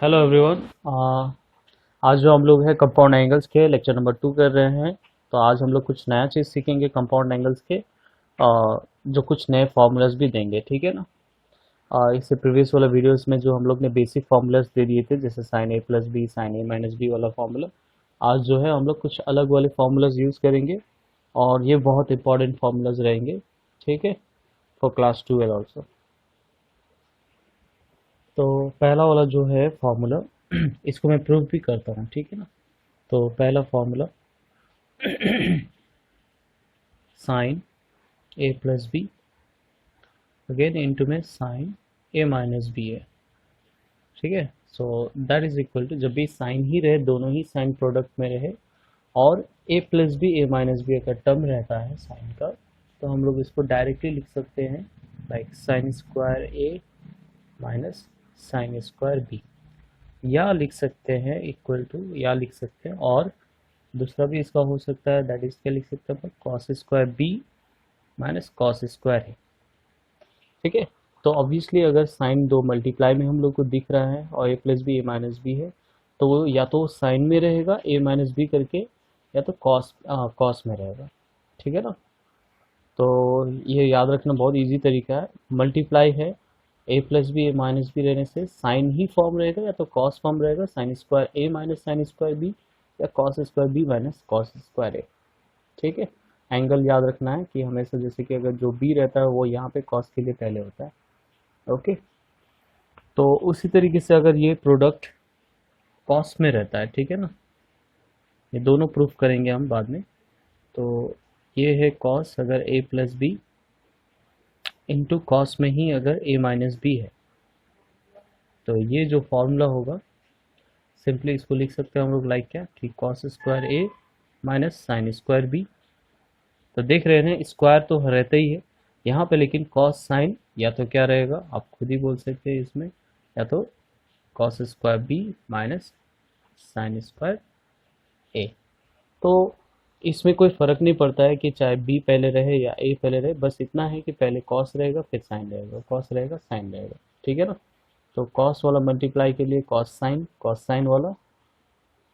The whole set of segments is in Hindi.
Hello everyone. आज जो हम लोग है कंपाउंड एंगल्स के लेक्चर नंबर 2 कर रहे हैं। तो आज हम लोग कुछ नया चीज़ सीखेंगे कंपाउंड एंगल्स के, जो कुछ नए फार्मूलाज भी देंगे, ठीक है ना। इससे प्रीवियस वाला वीडियोस में जो हम लोग ने बेसिक फार्मूलाज दे दिए थे, जैसे sign A plus B, sign A minus B वाला फार्मूला। आज जो है हम लोग कुछ अलग वाले फार्मूलाज यूज़ करेंगे, और ये बहुत इंपॉर्टेंट फार्मूलाज रहेंगे, ठीक है, फॉर क्लास 12 ऑल्सो। तो पहला वाला जो है फार्मूला इसको मैं प्रूव भी करता हूँ, ठीक है ना। तो पहला formula sine A plus B, again into में साइन ए माइनस बी है, ठीक है। So that is equal to, जब भी साइन ही रहे, दोनों ही साइन प्रोडक्ट में रहे, और ए plus B A minus B का टर्म रहता है साइन का, तो हम लोग इसको डायरेक्टली लिख सकते हैं like sign square A minus sign square B, या लिख सकते हैं इक्वल टू, या लिख सकते हैं, और दूसरा भी इसका हो सकता है, दैट इज क्या लिख सकते हैं, cos square B minus cos square है, ठीक है। तो ऑब्वियसली अगर साइन दो मल्टीप्लाई में हम लोग को दिख रहा है और ए plus B A minus B है, तो वो या तो साइन में रहेगा ए माइनस बी करके, या तो कॉस में रहेगा, ठीक है ना। तो ये याद रखना बहुत इजी तरीका है। मल्टीप्लाई है, A plus B A minus B रहने से साइन ही फॉर्म रहेगा, या तो कॉस फॉर्म रहेगा, sign square A minus sign square B, या cos square B minus cos square A, ठीक है। एंगल याद रखना है कि हमेशा, जैसे कि अगर जो बी रहता है वो यहाँ पे कॉस के लिए पहले होता है, ओके। तो उसी तरीके से अगर ये प्रोडक्ट कॉस में रहता है, ठीक है ना, ये दोनों प्रूफ करेंगे हम बाद में। तो ये है कॉस, अगर ए प्लस बी इंटू कॉस में ही अगर ए माइनस बी है, तो ये जो फॉर्मूला होगा, सिंपली इसको लिख सकते हैं हम लोग लाइक क्या, कि cos square A minus sign square B. तो देख रहे हैं स्क्वायर तो रहता ही है यहाँ पे, लेकिन कॉस साइन या तो क्या रहेगा, आप खुद ही बोल सकते हैं इसमें, या तो cos square B minus sign square A. तो इसमें कोई फर्क नहीं पड़ता है कि चाहे बी पहले रहे या ए पहले रहे, बस इतना है कि पहले कॉस रहेगा फिर साइन रहेगा, कॉस रहेगा साइन रहेगा, ठीक है ना। तो कॉस वाला मल्टीप्लाई के लिए कॉस साइन वाला,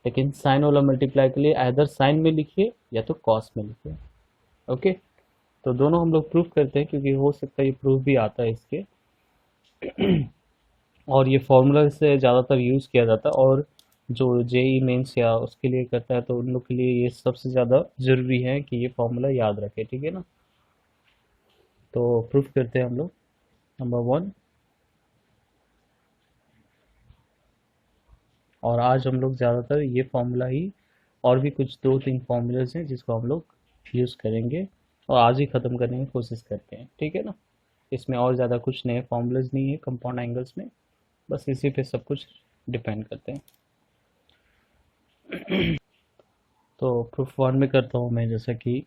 लेकिन साइन वाला मल्टीप्लाई के लिए आइदर साइन में लिखिए या तो कॉस में लिखिए, ओके। तो दोनों हम लोग प्रूफ करते हैं, क्योंकि हो सकता है ये प्रूफ भी आता है इसके, और ये फॉर्मूला से ज़्यादातर यूज़ किया जाता है, और जो जेई मेंस या उसके लिए करता है, तो उन लोग के लिए ये सबसे ज़्यादा ज़रूरी है कि ये फॉर्मूला याद रखे, ठीक है ना। तो प्रूफ करते हैं हम लोग। नंबर 1, और आज हम लोग ज़्यादातर ये फॉर्मूला ही, और भी कुछ 2-3 फॉर्मूलाज हैं जिसको हम लोग यूज़ करेंगे, और आज ही ख़त्म करने की कोशिश करते हैं, ठीक है ना। इसमें और ज़्यादा कुछ नए फॉर्मूलाज नहीं है कंपाउंड एंगल्स में, बस इसी पे सब कुछ डिपेंड करते हैं। तो प्रूफ 1 में करता हूँ मैं, जैसा कि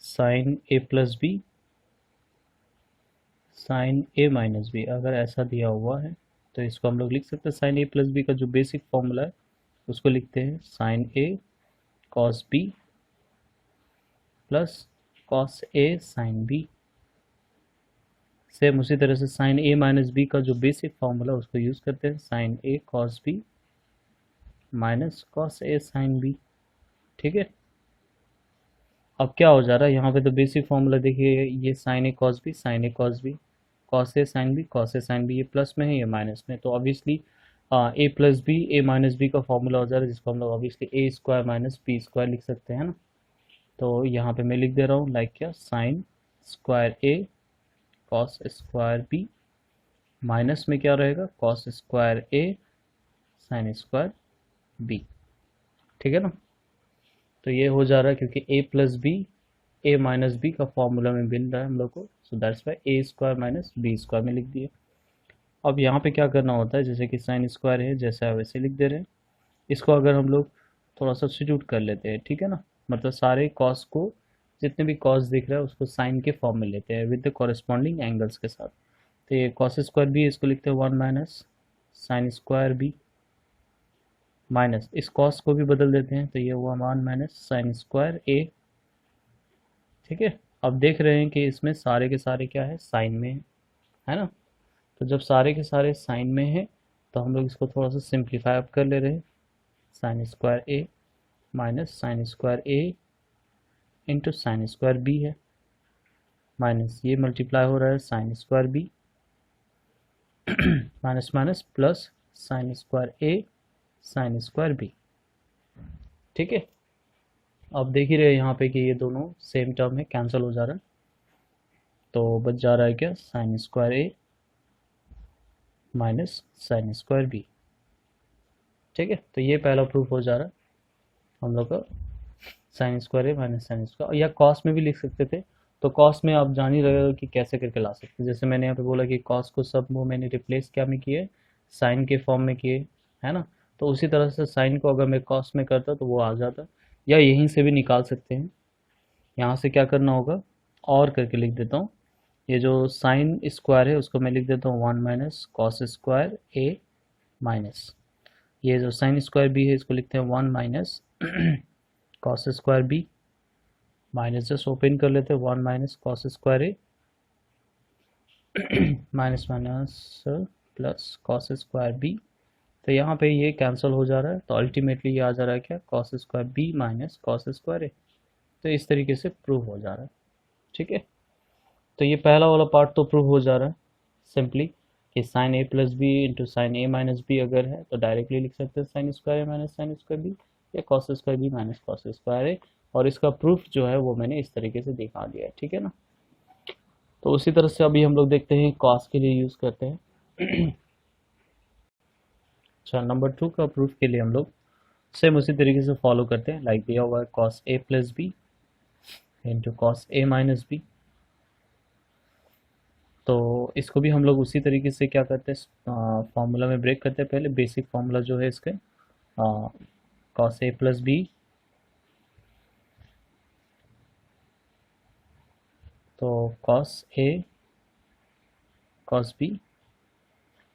sine A plus B sign A minus B, अगर ऐसा दिया हुआ है तो इसको हम लोग लिख सकते हैं, साइन ए प्लस बी का जो बेसिक फॉर्मूला है उसको लिखते हैं sin A cos B plus cos A sin B. Same उसी तरह से साइन ए माइनस बी का जो बेसिक फॉर्मूला है उसको यूज़ करते हैं, sin A cos B minus cos A sin B, ठीक है। अब क्या हो जा रहा है यहाँ पे, तो बेसिक फॉर्मूला देखिए, ये sign A cos B sign A cos B, cos A sin B cos A sin B, ये प्लस में है ये माइनस में, तो obviously A plus B A minus B का फॉर्मूला हो जा रहा है, जिसको हम लोग ऑब्वियसली ए स्क्वायर माइनस बी स्क्वायर लिख सकते हैं ना। तो यहाँ पे मैं लिख दे रहा हूँ लाइक क्या, sign square A cos square B, minus में क्या रहेगा, cos square A sine square B, ठीक है ना। तो ये हो जा रहा है क्योंकि A plus B A minus B का फॉर्मूला में मिल रहा है हम लोग को, so that's why A square minus B square में लिख दिए। अब यहाँ पे क्या करना होता है, जैसे कि साइन स्क्वायर है जैसा है वैसे लिख दे रहे हैं, इसको अगर हम लोग थोड़ा सब्स्टिट्यूट कर लेते हैं, ठीक है ना, मतलब सारे कॉस को, जितने भी कॉस दिख रहा है उसको साइन के फॉर्म में लेते हैं विद द कॉरेस्पॉन्डिंग एंगल्स के साथ। तो ये कॉस स्क्वायर बी, इसको लिखते हैं 1 minus sign square B, minus इस कॉस को भी बदल देते हैं, तो ये हुआ 1 माइनस साइन स्क्वायर ए, ठीक है। अब देख रहे हैं कि इसमें सारे के सारे क्या है, साइन में है ना। तो जब सारे के सारे साइन में है, तो हम लोग इसको थोड़ा सा सिंप्लीफाई अप कर ले रहे हैं। Sine square A minus sign square A into sine square B है, माइनस ये मल्टीप्लाई हो रहा है sign square B minus minus plus sign square A sine square B. ठीक है, अब देख ही रहे यहाँ पे कि ये दोनों सेम टर्म है, कैंसिल हो जा रहा है, तो बच जा रहा है क्या, sign square A minus sign square B. ठीक है, तो ये पहला प्रूफ हो जा रहा है हम लोग का, sign square A minus sine square, या कॉस में भी लिख सकते थे। तो कॉस में आप जान ही रहे हो कि कैसे करके ला सकते हैं। जैसे मैंने यहाँ पे बोला कि कॉस को सब वो मैंने रिप्लेस क्या में किए, साइन के फॉर्म में किए, है ना। तो उसी तरह से साइन को अगर मैं कॉस में करता तो वो आ जाता, या यहीं से भी निकाल सकते हैं। यहाँ से क्या करना होगा, और करके लिख देता हूँ, ये जो साइन स्क्वायर है उसको मैं लिख देता हूँ 1 minus cos square A minus, ये जो साइन स्क्वायर बी है इसको लिखते हैं 1 minus cos square B minus, just open कर लेते हैं 1 minus cos square A minus minus plus cos square B. तो यहाँ पे ये कैंसिल हो जा रहा है, तो अल्टीमेटली ये आ जा रहा है क्या, cos square B minus cos square A. तो इस तरीके से प्रूव हो जा रहा है। ठीक है, तो ये पहला वाला पार्ट तो प्रूव हो जा रहा है सिंपली कि sine A plus B into sine A minus B अगर है तो डायरेक्टली लिख सकते हैं sine square A minus sign square B, या cos square B minus cos square A. और इसका प्रूफ जो है वो मैंने इस तरीके से दिखा दिया है। ठीक है ना, तो उसी तरह से अभी हम लोग देखते हैं कॉस के लिए यूज़ करते हैं। अच्छा, नंबर 2 का प्रूफ के लिए हम लोग सेम उसी तरीके से फॉलो करते हैं, लाइक दिया हुआ है cos A plus B into cos A minus B. तो इसको भी हम लोग उसी तरीके से क्या करते हैं, फॉर्मूला में ब्रेक करते हैं। पहले बेसिक फॉर्मूला जो है इसके कॉस ए प्लस बी, तो cos A cos B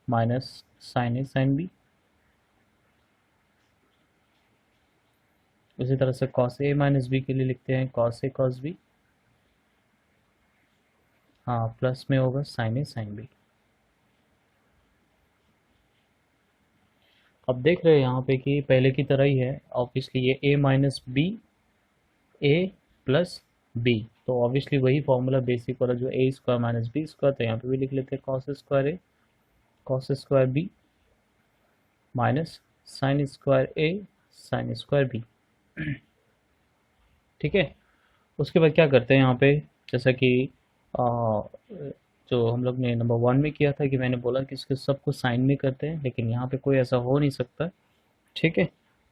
minus sign A sin B. उसी तरह से कॉस ए माइनस बी के लिए लिखते हैं कॉस ए कॉस बी, हाँ प्लस में होगा साइन ए साइन बी। अब देख रहे हैं यहाँ पे कि पहले की तरह ही है, ऑब्वियसली ये a minus B A plus B, तो ऑब्वियसली वही फॉर्मूला बेसिक वाला जो a square minus B square, तो यहाँ पे भी लिख लेते हैं cos square A cos square B minus sign square A sine square B. ठीक है, उसके बाद क्या करते हैं यहाँ पे, जैसा कि जो हम लोग ने नंबर 1 में किया था कि मैंने बोला कि इसके सबको साइन में करते हैं, लेकिन यहाँ पे कोई ऐसा हो नहीं सकता। ठीक है,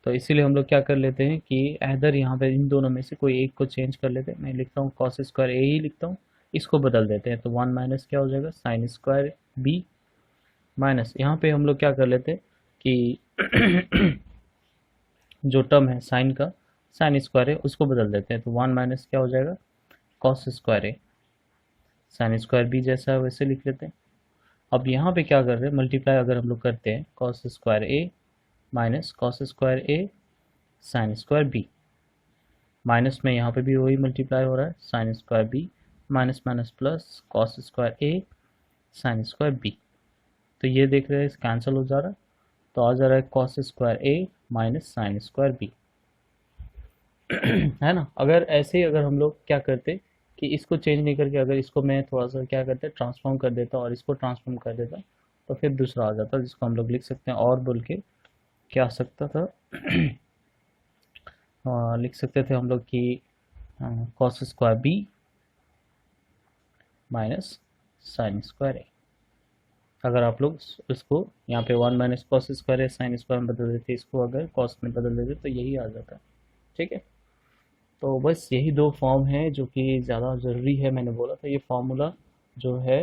तो इसीलिए हम लोग क्या कर लेते हैं कि इधर यहाँ पे इन दोनों में से कोई एक को चेंज कर लेते हैं। मैं लिखता हूँ कॉस स्क्वायर ए ही लिखता हूँ, इसको बदल देते हैं, तो 1 माइनस क्या हो जाएगा साइन स्क्वायर बी माइनस, यहाँ पे हम लोग क्या कर लेते हैं कि जो टर्म है साइन का, साइन स्क्वायर है उसको बदल देते हैं, तो 1 माइनस क्या हो जाएगा cos square A, sine square B जैसा है वैसे लिख लेते हैं। अब यहाँ पे क्या कर रहे हैं, मल्टीप्लाई अगर हम लोग करते हैं cos square A minus cos square A sine square B, minus में यहाँ पे भी वही मल्टीप्लाई हो रहा है sign square B minus minus plus cos square A sine square B. तो ये देख रहे हैं कैंसिल हो जा रहा है, तो आ जा रहा है cos square A minus sign square B, है ना। अगर ऐसे ही अगर हम लोग क्या करते कि इसको चेंज नहीं करके अगर इसको मैं थोड़ा सा क्या करते ट्रांसफॉर्म कर देता और इसको ट्रांसफॉर्म कर देता, तो फिर दूसरा आ जाता जिसको हम लोग लिख सकते हैं, और बोल के क्या आ सकता था लिख सकते थे हम लोग कि cos square B minus sign square A. अगर आप लोग इसको यहाँ पे 1 minus cos square A sine square में बदल देते, इसको अगर कॉस में बदल देते तो यही आ जाता है। ठीक है, तो बस यही दो फॉर्म है जो कि ज़्यादा ज़रूरी है। मैंने बोला था ये फार्मूला जो है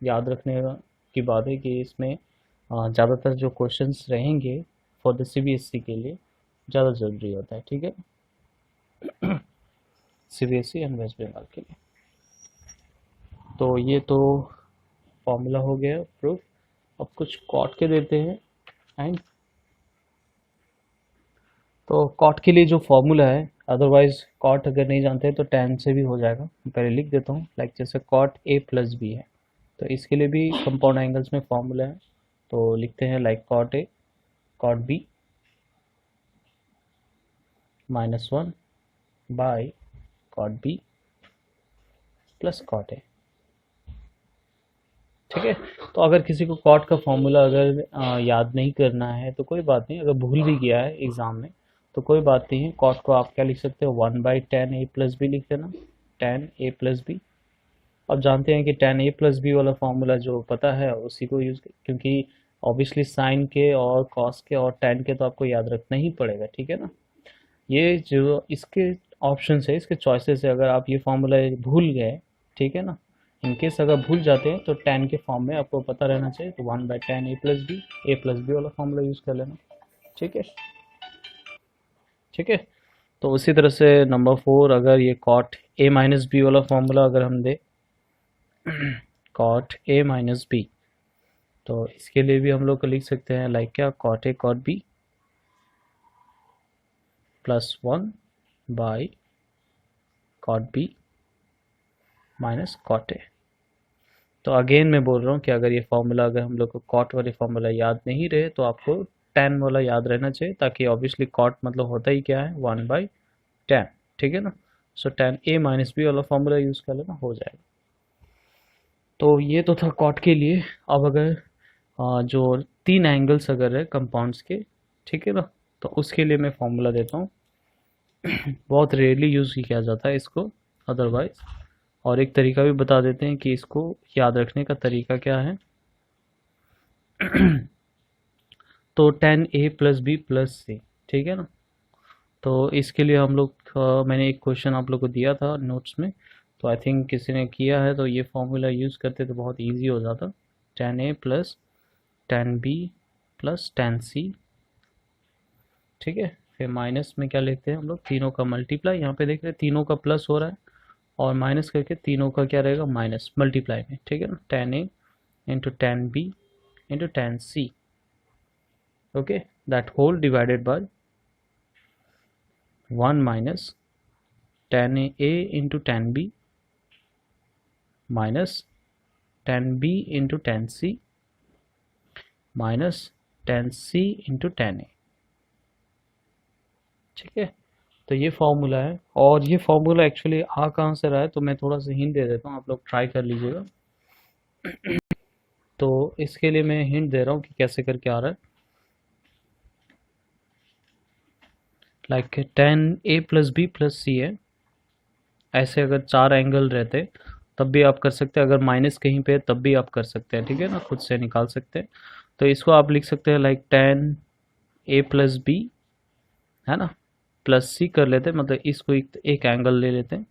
याद रखने की बात है कि इसमें ज़्यादातर जो क्वेश्चंस रहेंगे फॉर द CBSE के लिए ज़्यादा ज़रूरी होता है। ठीक है, CBSE एंड वेस्ट बंगाल के लिए। तो ये तो फॉर्मूला हो गया प्रूफ। अब कुछ कॉट के देते हैं एंड, तो कॉट के लिए जो फॉर्मूला है, अदरवाइज कॉट अगर नहीं जानते हैं तो tan से भी हो जाएगा। पहले लिख देता हूँ, लाइक जैसे कॉट ए प्लस बी है, तो इसके लिए भी कंपाउंड एंगल्स में फॉर्मूला है तो लिखते हैं like cot A cot B -1 by cot B plus cot A. ठीक है, तो अगर किसी को कॉट का फॉर्मूला अगर याद नहीं करना है तो कोई बात नहीं, अगर भूल भी गया है एग्जाम में तो कोई बात नहीं है। कॉट को आप क्या लिख सकते हो, 1/tan a+b लिख देना, tan a+b। अब जानते हैं कि tan a+b वाला फॉर्मूला जो पता है उसी को यूज, क्योंकि ऑब्वियसली साइन के और कॉस के और tan के तो आपको याद रखना ही पड़ेगा, ठीक है ना। ये जो इसके ऑप्शन है, इसके चॉइसेस है, अगर आप ये फॉर्मूला भूल गए, ठीक है ना, इनकेस अगर भूल जाते हैं तो tan के फॉर्म में आपको पता रहना चाहिए, तो 1/tan a+b, a+b वाला फॉर्मूला यूज कर लेना। ठीक है, ठीक है। तो उसी तरह से नंबर 4, अगर ये cot a-b वाला फॉर्मूला अगर हम दे cot a-b, तो इसके लिए भी हम लोग को लिख सकते हैं लाइक क्या, cot a cot b +1 by cot b minus cot a। तो अगेन मैं बोल रहा हूँ कि अगर ये फॉर्मूला, अगर हम लोग को कॉट वाले फॉर्मूला याद नहीं रहे तो आपको tan वाला याद रहना चाहिए, ताकि ऑब्वियसली कॉट मतलब होता ही क्या है, 1/tan, ठीक है ना। सो tan a-b वाला फॉर्मूला यूज़ कर लेना, हो जाएगा। तो ये तो था कॉट के लिए। अब अगर जो 3 एंगल्स अगर है कंपाउंड्स के, ठीक है ना, तो उसके लिए मैं फॉर्मूला देता हूँ। बहुत रेयरली यूज़ किया जाता है इसको अदरवाइज, और एक तरीका भी बता देते हैं कि इसको याद रखने का तरीका क्या है। तो tan a+b+c, ठीक है ना। तो इसके लिए हम लोग मैंने एक क्वेश्चन आप लोग को दिया था नोट्स में, तो आई थिंक किसी ने किया है, तो ये फॉर्मूला यूज़ करते तो बहुत इजी हो जाता। tan a plus tan b plus tan c, ठीक है। फिर माइनस में क्या लिखते हैं हम लोग, तीनों का मल्टीप्लाई, यहाँ पे देख रहे हैं तीनों का प्लस हो रहा है, और माइनस करके तीनों का क्या रहेगा, माइनस मल्टीप्लाई में, ठीक है ना। tan a into tan b into tan c, okay, that whole divided by 1 minus tan a into tan b minus tan b into tan c minus tan c into tan a, ठीक है। तो ये फॉर्मूला है, और ये फॉर्मूला एक्चुअली आ कहाँ से रहा है, तो मैं थोड़ा सा हिंट दे देता हूँ, आप लोग ट्राई कर लीजिएगा। तो इसके लिए मैं हिंट दे रहा हूँ कि कैसे करके आ रहा है। लाइक tan a+b+c है, ऐसे अगर 4 एंगल रहते तब भी आप कर सकते हैं, अगर माइनस कहीं पे तब भी आप कर सकते हैं, ठीक है ना, खुद से निकाल सकते हैं। तो इसको आप लिख सकते हैं लाइक tan a+b, है ना, प्लस c कर लेते हैं, मतलब इसको एक एंगल ले लेते हैं।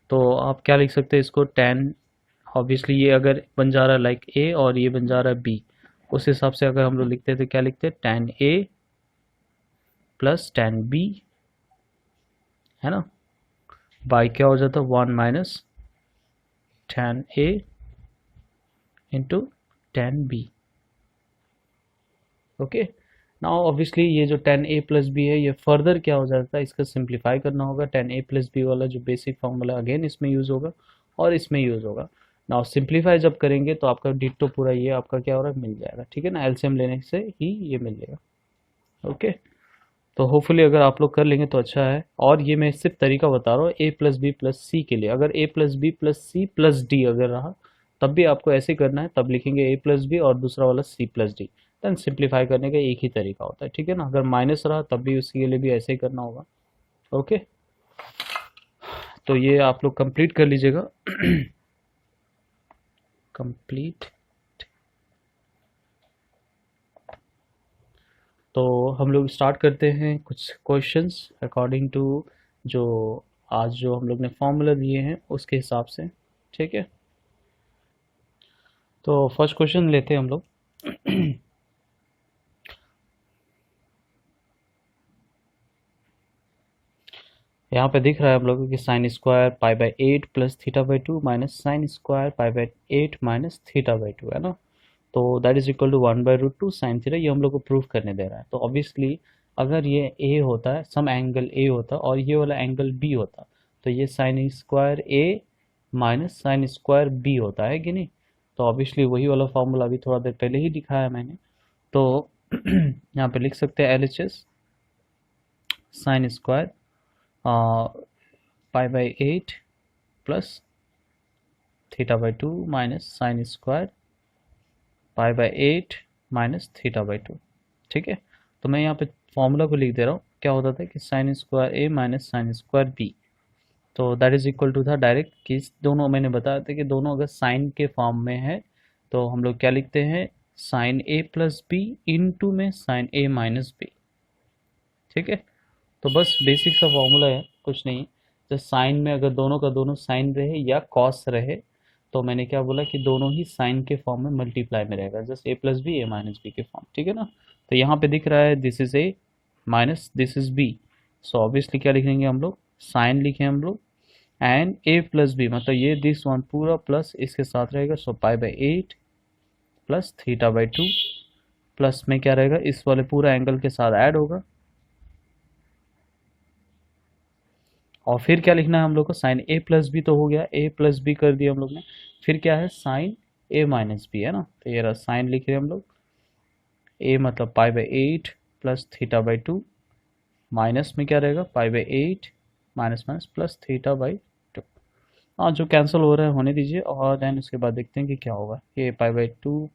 तो आप क्या लिख सकते हैं इसको, tan, ऑब्वियसली ये अगर बन जा रहा है लाइक a और ये बन जा रहा है b, उस हिसाब से अगर हम लोग लिखते हैं तो क्या लिखते हैं, tan a plus tan b, है ना, बाई क्या हो जाता है, 1 minus tan a into tan b, okay. Now obviously ये जो tan a+b है, ये फर्दर क्या हो जाता है, इसका सिंप्लीफाई करना होगा। tan a+b वाला जो बेसिक फॉर्मूला अगेन इसमें यूज़ होगा और इसमें यूज़ होगा। नाउ सिंप्लीफाई जब करेंगे तो आपका डिट्टो पूरा ये आपका क्या हो रहा है, मिल जाएगा, ठीक है ना, एलसीएम लेने से ही ये मिल जाएगा, ओके। तो होपफुली अगर आप लोग कर लेंगे तो अच्छा है। और ये मैं सिर्फ तरीका बता रहा हूँ a+b+c के लिए। अगर a+b+c+d अगर रहा तब भी आपको ऐसे करना है, तब लिखेंगे a+b और दूसरा वाला c+d, देन सिंप्लीफाई करने का एक ही तरीका होता है, ठीक है ना। अगर माइनस रहा तब भी उसके लिए भी ऐसे ही करना होगा, ओके। तो ये आप लोग कंप्लीट कर लीजिएगा। कंप्लीट। तो हम लोग स्टार्ट करते हैं कुछ क्वेश्चंस अकॉर्डिंग टू जो आज जो हम लोग ने फॉर्मूला दिए हैं उसके हिसाब से, ठीक है। तो फर्स्ट क्वेश्चन लेते हैं हम लोग। यहाँ पे दिख रहा है हम लोगों की sine square π/8 plus θ/2 minus sign square π/8 minus θ/2, है ना। तो that is equal to 1/√2 sine theta, ये हम लोग को प्रूफ करने दे रहा है। तो ऑब्वियसली अगर ये ए होता है, सम एंगल ए होता और ये वाला एंगल बी होता, तो ये sign square A minus sign square B होता है कि नहीं। तो ऑब्वियसली वही वाला फॉर्मूला अभी थोड़ा देर पहले ही दिखाया मैंने। तो यहाँ पे लिख सकते हैं LHS sine square pi by 8 plus theta by 2 minus sine square pi by 8 minus theta by 2। ठीक है, तो मैं यहाँ पे फॉर्मूला को लिख दे रहा हूँ। क्या होता था कि sine square A minus sign square B, तो दैट इज इक्वल टू था डायरेक्ट कि दोनों मैंने बताया था कि दोनों अगर साइन के फॉर्म में है तो हम लोग क्या लिखते हैं, sin A plus B into में साइन ए माइनस बी। ठीक है, तो बस बेसिक सा फॉर्मूला है, कुछ नहीं। जस्ट साइन में अगर दोनों का दोनों साइन रहे या कॉस रहे तो मैंने क्या बोला कि दोनों ही साइन के फॉर्म में मल्टीप्लाई में रहेगा, just A plus B A minus B के फॉर्म। ठीक है ना, तो यहाँ पे दिख रहा है this is A minus this is B, so obviously क्या लिखेंगे हम लोग, साइन लिखे हम लोग एंड ए प्लस बी, मतलब ये दिस वन पूरा प्लस इसके साथ रहेगा, so pi by 8 plus theta by 2 plus में क्या रहेगा, इस वाले पूरा एंगल के साथ ऐड होगा और फिर क्या लिखना है हम लोग को, साइन ए प्लस बी तो हो गया, ए प्लस बी कर दिया हम लोग ने, फिर क्या है साइन ए माइनस बी है ना, तो ये रहा साइन लिख रहे हैं हम लोग, ए मतलब पाई by 8 plus theta by 2 minus में क्या रहेगा पाई by 8 minus minus plus theta by 2। हाँ, जो कैंसिल हो रहा है होने दीजिए और देन उसके बाद देखते हैं कि क्या होगा। ये pi by 2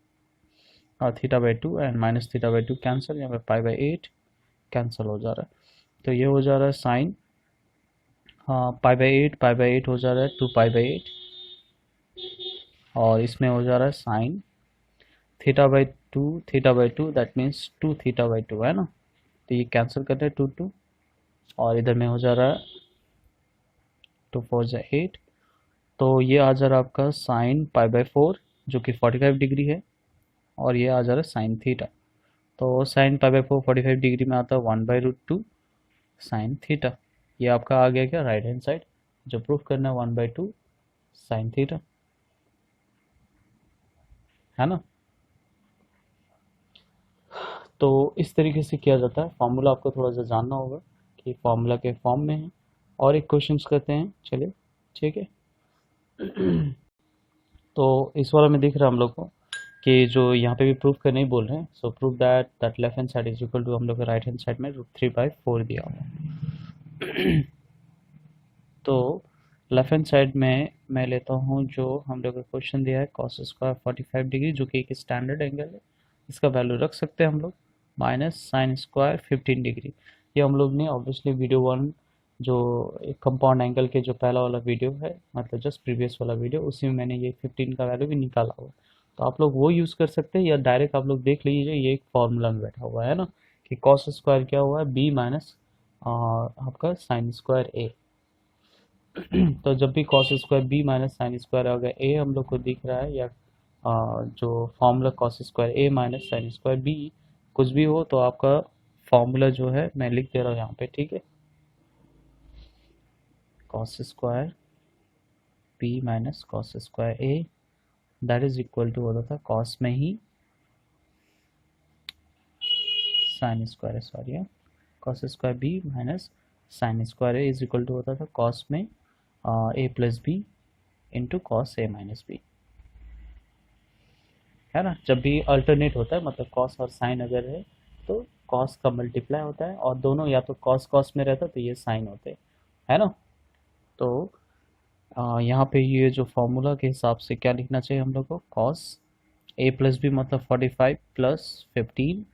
theta by 2 and minus theta by 2 cancel, यहाँ पे पाई बाई 8 कैंसिल हो जा रहा है, तो ये हो जा रहा है साइन पाई बाई 8 हो जा रहा है 2 पाई बाई 8 और इसमें हो जा रहा है sine theta by 2 that means 2 theta by 2 है ना, तो ये कैंसिल करते हैं 2 2 और इधर में हो जा रहा है 2 4 जा 8, तो ये आ जा रहा है आपका साइन पाई बाई 4 जो कि 45 डिग्री है और ये आ जा रहा है साइन थीटा, तो साइन पाई बाई 4 45 डिग्री में आता है 1/√2 साइन थीटा। ये आपका आ गया क्या, राइट हैंड साइड, जो प्रूफ करना है 1/2 साइन थीटा, है ना। तो इस तरीके से किया जाता है, फार्मूला आपको थोड़ा सा जानना होगा कि फार्मूला के फॉर्म में है। और एक क्वेश्चन करते हैं, चलिए ठीक है। तो इस वाला में दिख रहा है हम लोग को कि जो यहाँ पे भी प्रूफ करने ही बोल रहे हैं, so proof that left hand side is equal to, हम लोग राइट हैंड साइड में √3/4 दिया हुआ। तो लेफ्ट हैंड साइड में मैं लेता हूँ जो हम लोग का क्वेश्चन दिया है कॉस स्क्वायर 45 डिग्री जो कि एक स्टैंडर्ड एंगल है, इसका वैल्यू रख सकते हैं हम लोग, माइनस साइन स्क्वायर 15 डिग्री। ये हम लोग ने ऑब्वियसली वीडियो 1 जो एक कंपाउंड एंगल के जो पहला वाला वीडियो है, मतलब जस्ट प्रीवियस वाला वीडियो, उसी में मैंने ये 15 का वैल्यू भी निकाला हुआ, तो आप लोग वो यूज़ कर सकते हैं या डायरेक्ट आप लोग देख लीजिए, ये एक फॉर्मूला में बैठा हुआ है ना कि कॉस स्क्वायर क्या हुआ है बी माइनस आपका साइन स्क्वायर ए। तो जब भी cos square B minus sign square अगर ए हम लोग को दिख रहा है या जो formula cos square A minus sign square B कुछ भी हो, तो आपका फॉर्मूला जो है मैं लिख दे रहा हूँ यहाँ पे, ठीक है। Cos square B minus cos square A that is equal to होता था कॉस में ही sine square, sorry cos square B minus sign square A is equal to होता था कॉस में A plus B into cos A minus B, है ना। जब भी अल्टरनेट होता है मतलब कॉस और साइन अगर है तो कॉस का मल्टीप्लाई होता है और दोनों या तो कॉस कॉस में रहता तो ये साइन होते, है ना। तो यहाँ पे ये जो फॉर्मूला के हिसाब से क्या लिखना चाहिए हम लोग को, कॉस ए प्लस बी मतलब 45 प्लस 15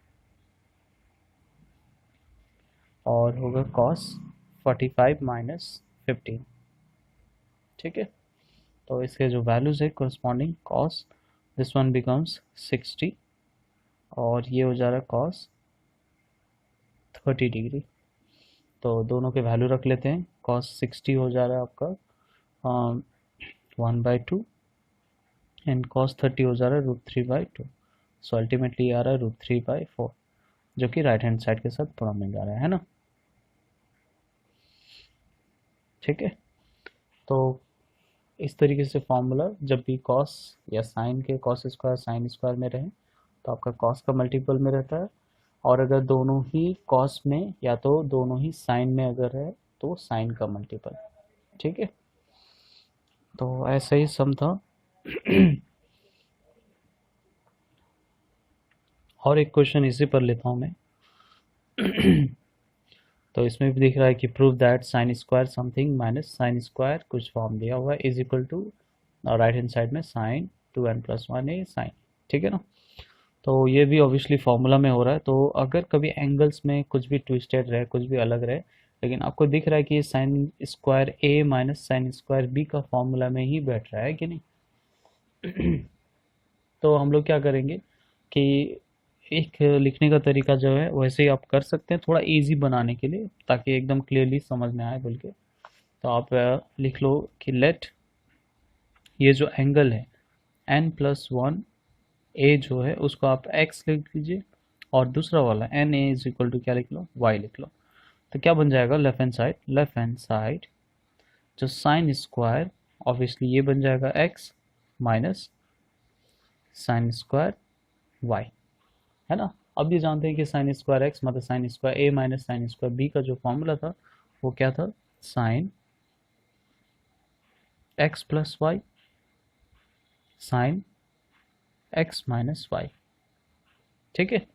और होगा कॉस 45 माइनस 15, ठीक है। तो इसके जो वैल्यूज है corresponding cos this one becomes 60 और ये हो जा रहा है कॉस 30 डिग्री, तो दोनों के वैल्यू रख लेते हैं। कॉस 60 हो जा रहा है आपका 1/2 एंड कॉस 30 हो जा रहा है √3/2, सो अल्टीमेटली आ रहा है √3/4 जो कि राइट हैंड साइड के साथ थोड़ा मिल जा रहा है ना, ठीक है। तो इस तरीके से फॉर्मूला जब भी कॉस या साइन के कॉस स्क्वायर साइन स्क्वायर में रहे तो आपका कॉस का मल्टीपल में रहता है, और अगर दोनों ही कॉस में या तो दोनों ही साइन में अगर है तो साइन का मल्टीपल, ठीक है। तो ऐसा ही सम था। और एक क्वेश्चन इसी पर लेता हूँ मैं। तो इसमें भी दिख रहा है कि prove that sine square something minus sign square, कुछ फॉर्म दिया हुआ है, is equal to right hand side में साइन 2n+1 ए साइन, ठीक है ना। तो ये भी ऑब्वियसली फॉर्मूला में हो रहा है। तो अगर कभी एंगल्स में कुछ भी ट्विस्टेड रहे, कुछ भी अलग रहे, लेकिन आपको दिख रहा है कि sine square A minus sign square B का फॉर्मूला में ही बैठ रहा है कि नहीं। तो हम लोग क्या करेंगे कि एक लिखने का तरीका जो है वैसे ही आप कर सकते हैं, थोड़ा इजी बनाने के लिए, ताकि एकदम क्लियरली समझ में आए बोल के। तो आप लिख लो कि लेट ये जो एंगल है n+1 ए जो है उसको आप x लिख लीजिए, और दूसरा वाला N A is equal to क्या लिख लो, y लिख लो। तो क्या बन जाएगा, लेफ्ट हैंड साइड जो साइन स्क्वायर, ऑब्वियसली ये बन जाएगा x minus sign square y, है ना। अब ये जानते हैं कि साइन स्क्वायर एक्स मतलब sine square A minus sign square B का जो फॉर्मूला था वो क्या था, sine X plus Y sine X minus Y, ठीक है।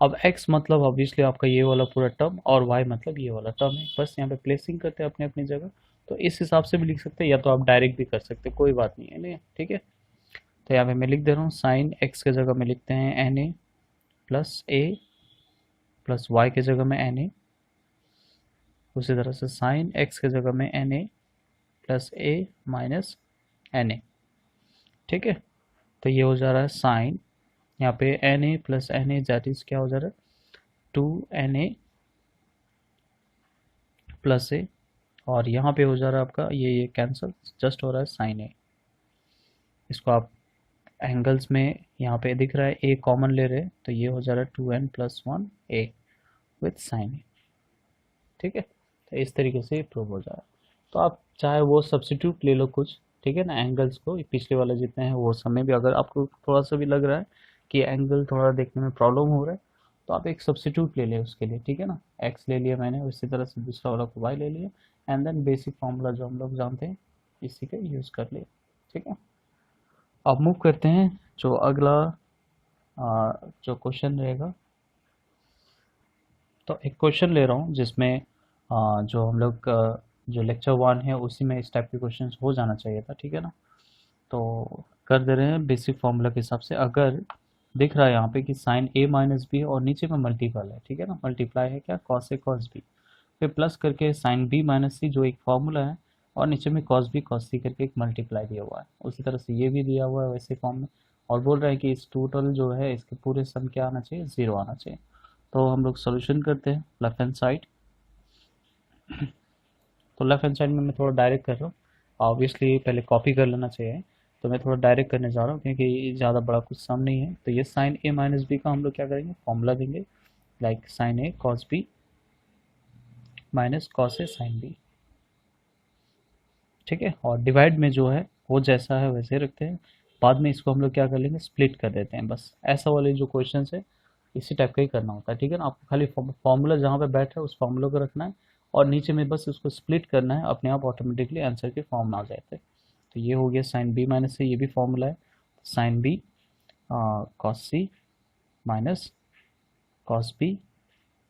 अब x मतलब ऑब्वियसली आपका ये वाला पूरा टर्म, और y मतलब ये वाला टर्म है। बस यहाँ पे प्लेसिंग करते हैं अपनी अपनी जगह। तो इस हिसाब से भी लिख सकते हैं, या तो आप डायरेक्ट भी कर सकते हैं, कोई बात नहीं है, नहीं, ठीक है। तो यहाँ पे मैं लिख दे रहा हूँ साइन x के जगह में लिखते हैं N A plus A plus Y के जगह में एन ए, उसी तरह से साइन x के जगह में N A plus A minus N A, ठीक है। तो ये हो जा रहा है साइन, यहाँ पे N A plus N A that is क्या हो जा रहा है 2na प्लस ए, और यहाँ पे हो जा रहा है आपका ये कैंसिल, जस्ट हो रहा है साइन ए। इसको आप एंगल्स में यहाँ पे दिख रहा है ए कॉमन ले रहे हैं, तो ये हो जा रहा है 2n+1 ए विथ साइन ए, ठीक है। तो इस तरीके से प्रूव हो जाएगा। तो आप चाहे वो सब्सिट्यूट ले लो कुछ, ठीक है ना, एंगल्स को पिछले वाले जितने हैं वो समय भी, अगर आपको थोड़ा सा भी लग रहा है कि एंगल थोड़ा देखने में प्रॉब्लम हो रहा है, तो आप एक सब्सिट्यूट ले लें उसके लिए, ठीक है ना। एक्स ले लिया मैंने, उसी तरह से दूसरा वाला को वाई ले लिया, एंड देन बेसिक फॉर्मूला जो हम लोग जानते हैं इसी का यूज़ कर लिया, ठीक है। अब मूव करते हैं जो अगला जो क्वेश्चन रहेगा। तो एक क्वेश्चन ले रहा हूँ जिसमें जो हम लोग जो लेक्चर 1 है उसी में इस टाइप के क्वेश्चन हो जाना चाहिए था, ठीक है ना। तो कर दे रहे हैं बेसिक फॉर्मूला के हिसाब से। अगर दिख रहा है यहाँ पे कि साइन ए माइनस बी और नीचे में मल्टीपल है, ठीक है ना, मल्टीप्लाई है क्या, कॉस ए कॉस बी, फिर प्लस करके साइन बी माइनस सी जो एक फॉर्मूला है, और नीचे में कॉस बी कॉस सी करके एक मल्टीप्लाई दिया हुआ है, उसी तरह से ये भी दिया हुआ है वैसे फॉर्म में। और बोल रहा है कि इस टोटल जो है इसके पूरे सम क्या आना चाहिए, 0 आना चाहिए। तो हम लोग सोल्यूशन करते हैं लेफ्ट हैंड साइड। तो लेफ्ट हैंड साइड में मैं थोड़ा डायरेक्ट कर रहा हूँ, ऑब्वियसली पहले कॉपी कर लेना चाहिए, तो मैं थोड़ा डायरेक्ट करने जा रहा हूँ क्योंकि ज़्यादा बड़ा कुछ सम नहीं है। तो ये साइन ए माइनस बी का हम लोग क्या करेंगे, फॉर्मूला देंगे, like sign A cos B minus cos A sin B, ठीक है। और डिवाइड में जो है वो जैसा है वैसे रखते हैं, बाद में इसको हम लोग क्या कर लेंगे, स्प्लिट कर देते हैं। बस ऐसा वाले जो क्वेश्चन है इसी टाइप का ही करना होता है, ठीक है ना। आपको खाली फॉर्मूला जहाँ पे बैठ रहा है उस फॉर्मूला को रखना है, और नीचे में बस उसको स्प्लिट करना है, अपने आप ऑटोमेटिकली आंसर के फॉर्म में आ जाते हैं। तो ये हो गया साइन बी माइनस से, ये भी फॉर्मूला है, sign B cos C minus cos B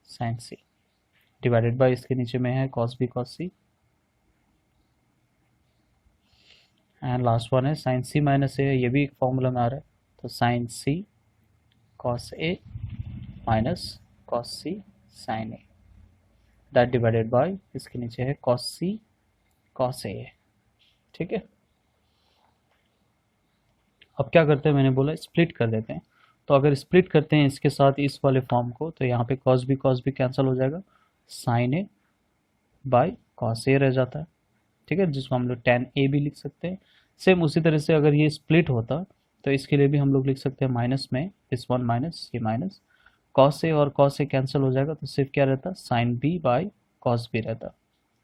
sine C, divided by इसके नीचे में है cos B cos C, and last one है साइन सी माइनस ए, ये भी एक फॉर्मूला में आ रहा है, तो sine C cos A minus cos C sine A, that divided by इसके नीचे है कॉस सी कॉस ए, ठीक है। अब क्या करते हैं, मैंने बोला स्प्लिट कर देते हैं। तो अगर स्प्लिट करते हैं इसके साथ इस वाले फॉर्म को, तो यहाँ पे कॉस बी कैंसिल हो जाएगा, साइन ए बाय कॉस ए रह जाता है, ठीक है, जिसको हम लोग टेन ए भी लिख सकते हैं। सेम उसी तरह से अगर ये स्प्लिट होता तो इसके लिए भी हम लोग लिख सकते हैं माइनस में इस वन माइनस ये माइनस, कॉस ए और कॉस ए कैंसिल हो जाएगा, तो सिर्फ क्या रहता, sine B by cos B रहता,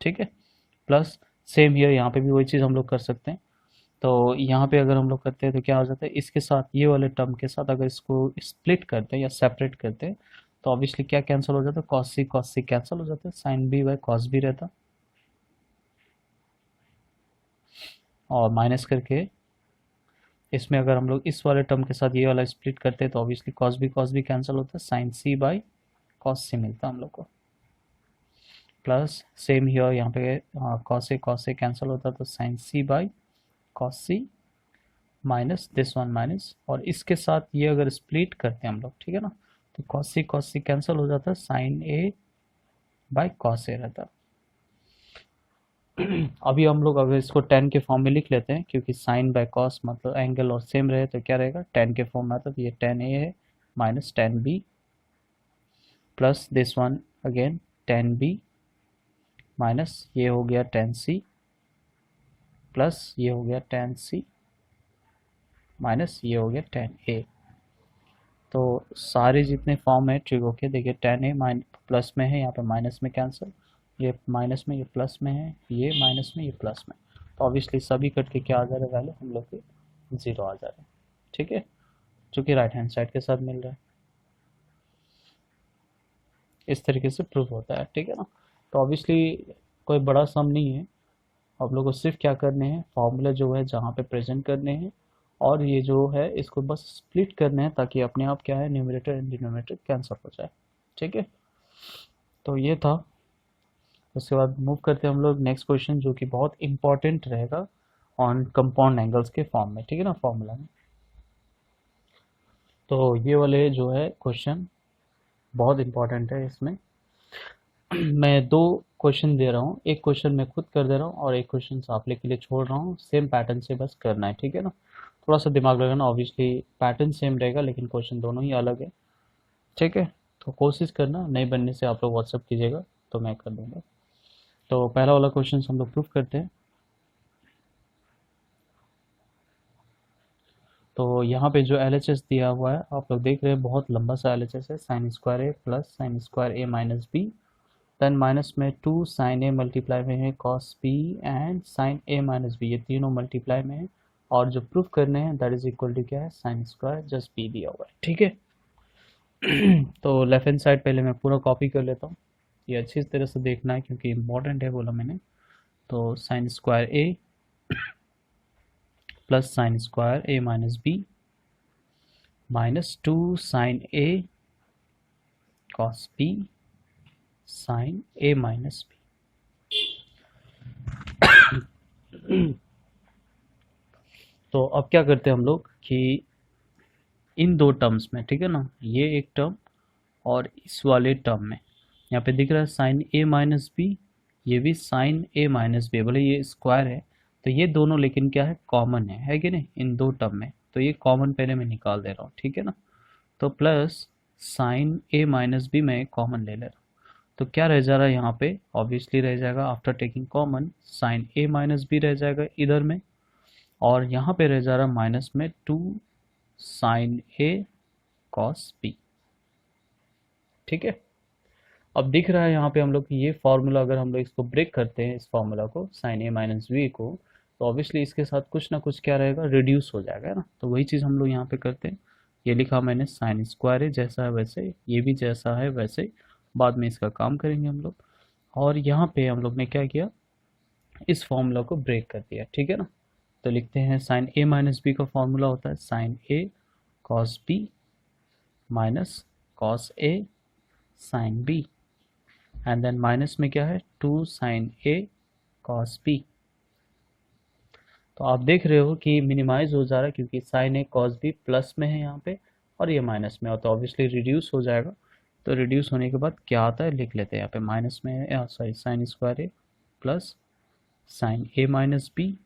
ठीक है। प्लस सेम हियर यहाँ पे भी वही चीज़ हम लोग कर सकते हैं। तो यहाँ पे अगर हम लोग करते हैं तो क्या हो जाता है, इसके साथ ये वाले टर्म के साथ अगर इसको स्प्लिट करते हैं या सेपरेट करते हैं, तो ऑब्वियसली क्या कैंसिल हो जाता है, कॉस सी कैंसिल हो जाता है, sign B by cos B रहता, और माइनस करके इसमें अगर हम लोग इस वाले टर्म के साथ ये वाला स्प्लिट करते हैं तो ऑब्वियसली कॉस भी कैंसिल होता है, साइन सी बाई कॉस सी मिलता है हम लोग को। प्लस सेम हियर यहाँ पे कॉस से कैंसिल होता है तो sine C by cos C minus this one minus, और इसके साथ ये अगर स्प्लिट करते हैं हम लोग, ठीक है ना, तो कॉस सी कैंसिल हो जाता है, sin A by cos A रहता है। अभी हम लोग अगर इसको टेन के फॉर्म में लिख लेते हैं, क्योंकि साइन बाय कॉस मतलब एंगल और सेम रहे तो क्या रहेगा, टेन के फॉर्म में आता है, तो ये टेन ए है minus tan B plus this one again tan B minus ये हो गया टेन सी प्लस ये हो गया टेन सी माइनस ये हो गया टेन ए। तो सारे जितने फॉर्म है ट्रिगो के, देखिए टेन ए प्लस में है, यहाँ पे माइनस में कैंसिल, ये माइनस में, ये प्लस में है, ये माइनस में, ये प्लस में, तो ऑब्वियसली सभी कट के क्या आ जा रहा है, वैल्यू हम लोग के 0 आ जा रहा है। ठीक है, जो कि राइट हैंड साइड के साथ मिल रहा है, इस तरीके से प्रूव होता है। ठीक है ना, तो ऑब्वियसली कोई बड़ा सम नहीं है, आप लोग को सिर्फ क्या करने हैं, फॉर्मूला जो है जहाँ पे प्रेजेंट करने हैं, और ये जो है इसको बस स्प्लिट करना है ताकि अपने आप क्या है, न्यूमरेटर एंड डिनोमिनेटर कैंसिल हो जाए। ठीक है, तो ये था। उसके बाद मूव करते हैं हम लोग नेक्स्ट क्वेश्चन, जो कि बहुत इंपॉर्टेंट रहेगा ऑन कंपाउंड एंगल्स के फॉर्म में। ठीक है ना, फॉर्मूला में। तो ये वाले जो है क्वेश्चन बहुत इंपॉर्टेंट है। इसमें मैं दो क्वेश्चन दे रहा हूँ, एक क्वेश्चन मैं खुद कर दे रहा हूँ और एक क्वेश्चन आप लोग के लिए छोड़ रहा हूँ, सेम पैटर्न से बस करना है। ठीक है ना, थोड़ा सा दिमाग लगाना, ऑब्वियसली पैटर्न सेम रहेगा लेकिन क्वेश्चन दोनों ही अलग है। ठीक है, तो कोशिश करना, नहीं बनने से आप लोग व्हाट्सअप कीजिएगा तो मैं कर दूंगा। तो पहला वाला क्वेश्चन हम लोग प्रूफ करते हैं। तो यहाँ पे जो एल दिया हुआ है आप लोग देख रहे हैं, बहुत लंबा सा एल है, sign square A plus sign square A minus B, then minus में 2 साइन ए मल्टीप्लाई में है cos B and sin A minus B, ये तीनों मल्टीप्लाई में है, और जो प्रूफ करने हैं दैट इज इक्वल टू क्या है, साइन स्क्वायर जस्ट बी दिया हुआ है। ठीक है, तो लेफ्ट हैंड साइड पहले मैं पूरा कॉपी कर लेता हूँ, ये अच्छी तरह से देखना है क्योंकि इंपॉर्टेंट है बोला मैंने। तो sign square A plus sign square A minus B minus 2 sin A cos B sign A minus B. तो अब क्या करते हैं हम लोग कि इन दो टर्म्स में, ठीक है ना, ये एक टर्म और इस वाले टर्म में, यहाँ पे दिख रहा है साइन ए माइनस बी, ये भी साइन ए माइनस बी, भले ये स्क्वायर है तो ये दोनों लेकिन क्या है, कॉमन है कि नहीं इन दो टर्म में, तो ये कॉमन पहले मैं निकाल दे रहा हूँ। ठीक है ना, तो plus sign A minus B मैं कॉमन ले रहा हूँ, तो क्या रह जा रहा है यहाँ पे, ऑब्वियसली रह जाएगा after taking common sign A minus B रह जाएगा इधर में, और यहाँ पे रह जा रहा है माइनस में 2 साइन ए कॉस बी। ठीक है, अब दिख रहा है यहाँ पे हम लोग कि ये फार्मूला अगर हम लोग इसको ब्रेक करते हैं, इस फार्मूला को साइन ए माइनस बी को, तो ऑब्वियसली इसके साथ कुछ ना कुछ क्या रहेगा, रिड्यूस हो जाएगा, है ना। तो वही चीज़ हम लोग यहाँ पे करते हैं, ये लिखा मैंने साइन स्क्वायर है जैसा है वैसे, ये भी जैसा है वैसे, बाद में इसका काम करेंगे हम लोग। और यहाँ पे हम लोग ने क्या किया, इस फार्मूला को ब्रेक कर दिया। ठीक है ना, तो लिखते हैं साइन ए माइनस बी का फार्मूला होता है sin A cos B minus cos A sin B, and then minus में क्या है, 2 साइन ए कॉस बी। तो आप देख रहे हो कि मिनिमाइज हो जा रहा है क्योंकि sign A cos B plus में है यहाँ पे और ये माइनस में हो, तो ऑब्वियसली रिड्यूस हो जाएगा। तो रिड्यूस होने के बाद क्या आता है लिख लेते हैं, यहाँ पे माइनस में है, sorry sine square A plus sign A minus B,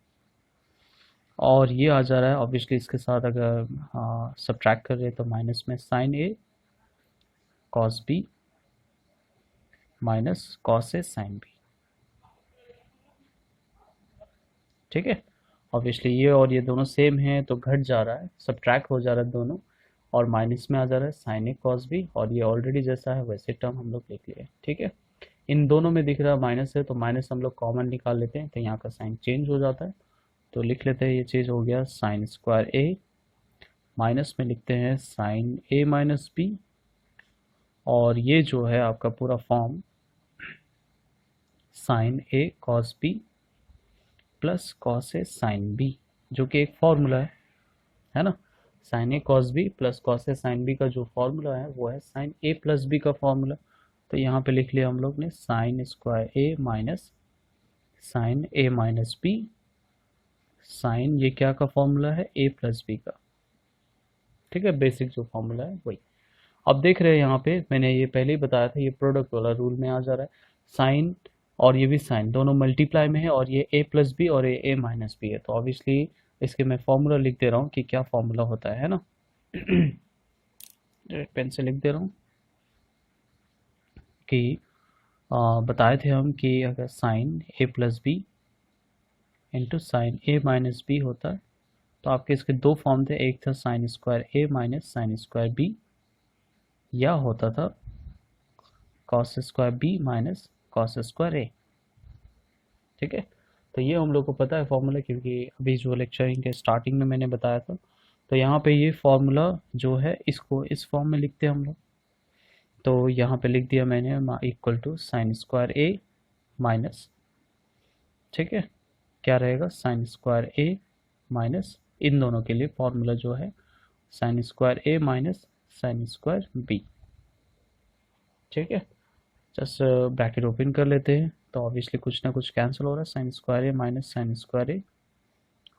और ये आ जा रहा है ऑब्वियसली इसके साथ अगर सब्ट्रैक्ट कर रहे हैं तो माइनस में sine A cos B minus cos A sin B. ठीक है, ऑब्वियसली ये और ये दोनों सेम है तो घट जा रहा है, सब्ट्रैक्ट हो जा रहा है दोनों, और माइनस में आ जा रहा है साइन ए कॉस बी, और ये ऑलरेडी जैसा है वैसे टर्म हम लोग लिख लिए। ठीक है, इन दोनों में दिख रहा है माइनस है तो माइनस हम लोग कॉमन निकाल लेते हैं, तो यहाँ का साइन चेंज हो जाता है, तो लिख लेते हैं ये चीज़ हो गया साइन स्क्वायर ए, माइनस में लिखते हैं साइन ए माइनस बी, और ये जो है आपका पूरा form sign A cos B plus cos A sin B, जो कि एक फॉर्मूला है। है ना। Sign A cos B plus cos A sin B का जो फॉर्मूला है वो है साइन ए प्लस बी का फॉर्मूला। तो यहाँ पे लिख लिया हम लोग ने sign square A minus sign A minus B, sign ये क्या का फॉर्मूला है ए प्लस बी का, ठीक है, बेसिक जो फॉर्मूला है वही। अब देख रहे हैं यहाँ पे मैंने ये पहले ही बताया था, ये प्रोडक्ट वाला रूल में आ जा रहा है। साइन और ये भी साइन दोनों मल्टीप्लाई में है और ये a प्लस बी और ये a माइनस बी है, तो ऑब्वियसली इसके मैं फॉर्मूला लिख दे रहा हूँ कि क्या फॉर्मूला होता है ना। पेन से लिख दे रहा हूँ कि बताए थे हम कि अगर sin a plus B into sin a minus B होता है तो आपके इसके दो फॉर्म थे, एक था sine square a minus sign square B, या होता था cos square B minus cos square A, ठीक है। तो ये हम लोग को पता है फॉर्मूला, क्योंकि अभी जो लेक्चरिंग के स्टार्टिंग में मैंने बताया था। तो यहाँ पे ये फॉर्मूला जो है इसको इस फॉर्म में लिखते हैं हम लोग। तो यहाँ पे लिख दिया मैंने equal to sin square A minus, ठीक है, क्या रहेगा साइन स्क्वायर ए माइनस, इन दोनों के लिए फॉर्मूला जो है sign square A minus sign square B, ठीक है। जस्ट ब्रैकेट ओपन कर लेते हैं तो ऑब्वियसली कुछ ना कुछ कैंसिल हो रहा है, sign square A minus sign square A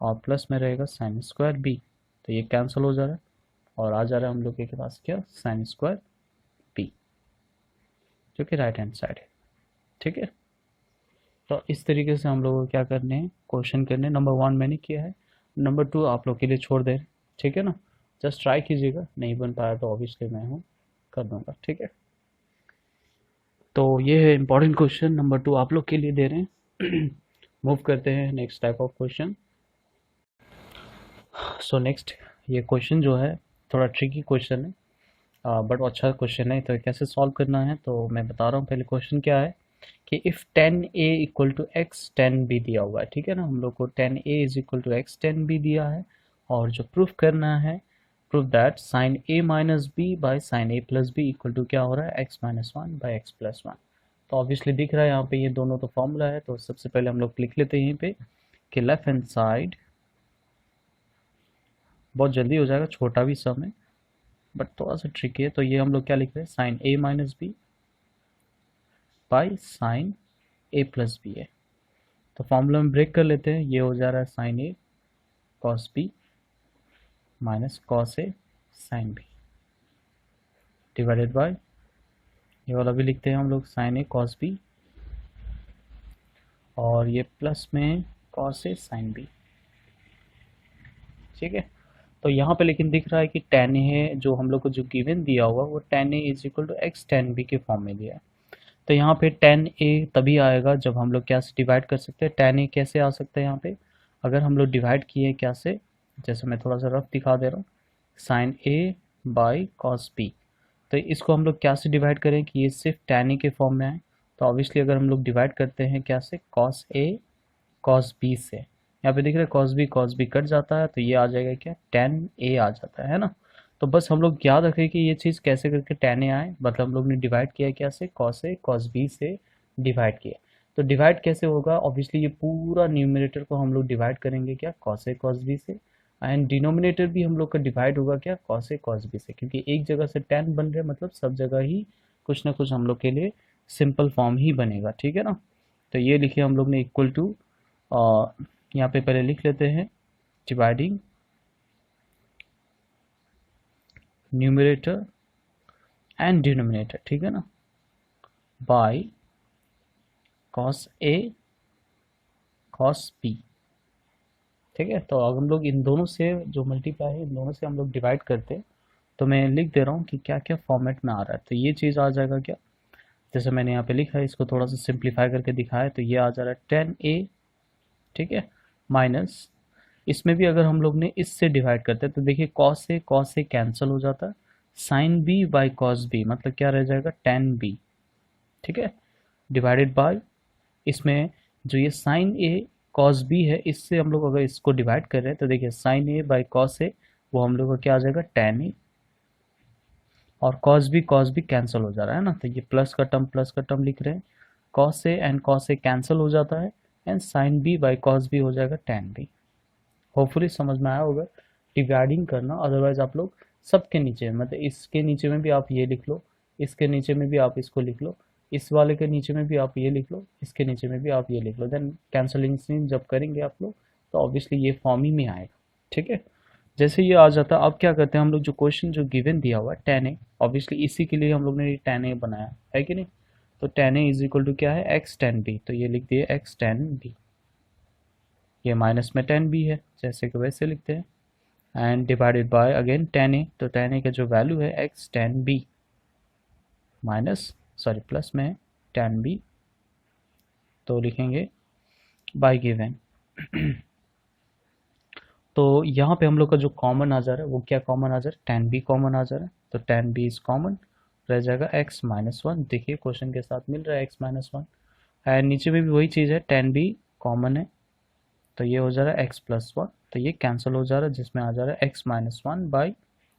और प्लस में रहेगा साइन स्क्वायर बी, तो ये कैंसिल हो जा रहा है और आ जा रहा है हम लोग के पास क्या साइन स्क्वायर बी, जो कि राइट हैंड साइड है, ठीक है। तो इस तरीके से हम लोग को क्या करने हैं, क्वेश्चन करने। नंबर 1 मैंने किया है, नंबर 2 आप लोग के लिए छोड़ दें, ठीक है ना। जस्ट ट्राई कीजिएगा, नहीं बन पाया तो ऑब्वियसली मैं हूँ कर दूंगा, ठीक है। तो ये है इंपॉर्टेंट क्वेश्चन नंबर 2 आप लोग के लिए दे रहे हैं। मूव करते हैं next type of question. So next ये क्वेश्चन जो है थोड़ा ट्रिकी क्वेश्चन है, बट अच्छा क्वेश्चन है। तो कैसे सॉल्व करना है तो मैं बता रहा हूँ। पहले क्वेश्चन क्या है कि if 10a equal to x 10b दिया हुआ है, ठीक है ना। हम लोग को 10a is equal to x 10b दिया है और जो प्रूफ करना है, proof that sin a minus B by sin a plus B equal to क्या हो रहा है x minus one by X plus one. तो ऑब्वियसली दिख रहा है यहाँ पे ये दोनों तो फॉर्मूला है। तो सबसे पहले हम लोग लिख लेते हैं यहीं पे कि लेफ्ट हैंड साइड, बहुत जल्दी हो जाएगा, छोटा भी सम है बट थोड़ा सा ट्रिकी है। तो ये हम लोग क्या लिख रहे हैं, sin a minus B by sin a plus B है। तो फॉर्मूला में ब्रेक कर लेते हैं, ये हो जा रहा है sin a cos b minus cos a sin b divided by, ये वाला भी लिखते हैं हम लोग साइन a कॉस b और ये प्लस में कॉस a साइन b, ठीक है। तो यहाँ पे लेकिन दिख रहा है कि tan a जो हम लोग को जो गिवन दिया हुआ वो tan a is equal to X tan b के फॉर्म में दिया है। तो यहाँ पे tan a तभी आएगा जब हम लोग क्या से डिवाइड कर सकते हैं। tan a कैसे आ सकता है यहाँ पे, अगर हम लोग डिवाइड किए क्या से, जैसे मैं थोड़ा सा रफ दिखा दे रहा हूँ, sin a by cos b। तो इसको हम लोग क्या से डिवाइड करें कि ये सिर्फ tan a के फॉर्म में आए। तो ऑब्वियसली अगर हम लोग डिवाइड करते हैं क्या से, कॉस a कॉस b से, यहाँ पे दिख रहा है कॉस बी कट जाता है तो ये आ जाएगा क्या tan a आ जाता है ना। तो बस हम लोग याद रखें कि ये चीज़ कैसे करके tan a आए, मतलब हम लोग ने डिवाइड किया क्या से, cos a cos b से डिवाइड किया। तो डिवाइड कैसे होगा, ऑब्वियसली ये पूरा न्यूमरेटर को हम लोग डिवाइड करेंगे क्या cos a cos b से, एंड डिनोमिनेटर भी हम लोग का डिवाइड होगा क्या cos a cos b से, क्योंकि एक जगह से tan बन रहे मतलब सब जगह ही कुछ ना कुछ हम लोग के लिए सिंपल फॉर्म ही बनेगा, ठीक है ना। तो ये लिखे हम लोग ने इक्वल टू, यहाँ पे पहले लिख लेते हैं डिवाइडिंग न्यूमरेटर एंड डिनोमिनेटर, ठीक है ना, by cos A cos B, ठीक है। तो अगर हम लोग इन दोनों से जो मल्टीप्लाई है इन दोनों से हम लोग डिवाइड करते हैं तो मैं लिख दे रहा हूँ कि क्या क्या फॉर्मेट में आ रहा है। तो ये चीज़ आ जाएगा क्या, जैसे मैंने यहाँ पे लिखा है इसको थोड़ा सा सिंप्लीफाई करके दिखाया, तो ये आ जा रहा है 10a, ठीक है, माइनस इसमें भी अगर हम लोग ने इससे डिवाइड करते हैं तो देखिए कॉस से कैंसिल हो जाता है, sign B by cos B मतलब क्या रह जाएगा tan b, ठीक है, डिवाइडेड बाय इसमें जो ये साइन ए कॉस बी है इससे हम लोग अगर इसको डिवाइड कर रहे हैं तो देखिए sign A by cos A वो हम लोग का क्या आ जाएगा tan ए, और कॉस बी कैंसिल हो जा रहा है ना, तो ये प्लस का टर्म लिख रहे हैं, cos A and cos A cancel हो जाता है and sin B by cos B हो जाएगा tan बी। होपफुली समझ में आया होगा, डिवाइडिंग करना, अदरवाइज आप लोग सबके नीचे मतलब इसके नीचे में भी आप ये लिख लो, इसके नीचे में भी आप इसको लिख लो, इस वाले के नीचे में भी आप ये लिख लो, इसके नीचे में भी आप ये लिख लो, देन कैंसलिंग जब करेंगे आप लोग तो ऑब्वियसली ये फॉर्म ही में आएगा। ठीक है, जैसे ये आ जाता है अब क्या करते हैं हम लोग, जो क्वेश्चन जो गिवन दिया हुआ है tan a, ऑब्वियसली इसी के लिए हम लोग ने tan a बनाया है कि नहीं। तो tan a is equal to क्या है, x tan b, तो ये लिख दिए x tan b, ये माइनस में tan b है जैसे कि वैसे लिखते हैं, and divided by again tan a, तो tan a का जो वैल्यू है x tan b minus sorry plus में tan b, तो लिखेंगे बाय गिवन। तो यहाँ पे हम लोग का जो कॉमन आ जा रहा है वो क्या कॉमन आ जा रहा है, tan b कॉमन आ जा रहा है, तो tan b इज कॉमन, रह जाएगा x माइनस वन, देखिए क्वेश्चन के साथ मिल रहा है x माइनस वन, एंड नीचे में भी वही चीज़ है tan b कॉमन है, तो ये हो जा रहा है x प्लस वन, तो ये कैंसिल हो जा रहा है जिसमें आ जा रहा है x minus one by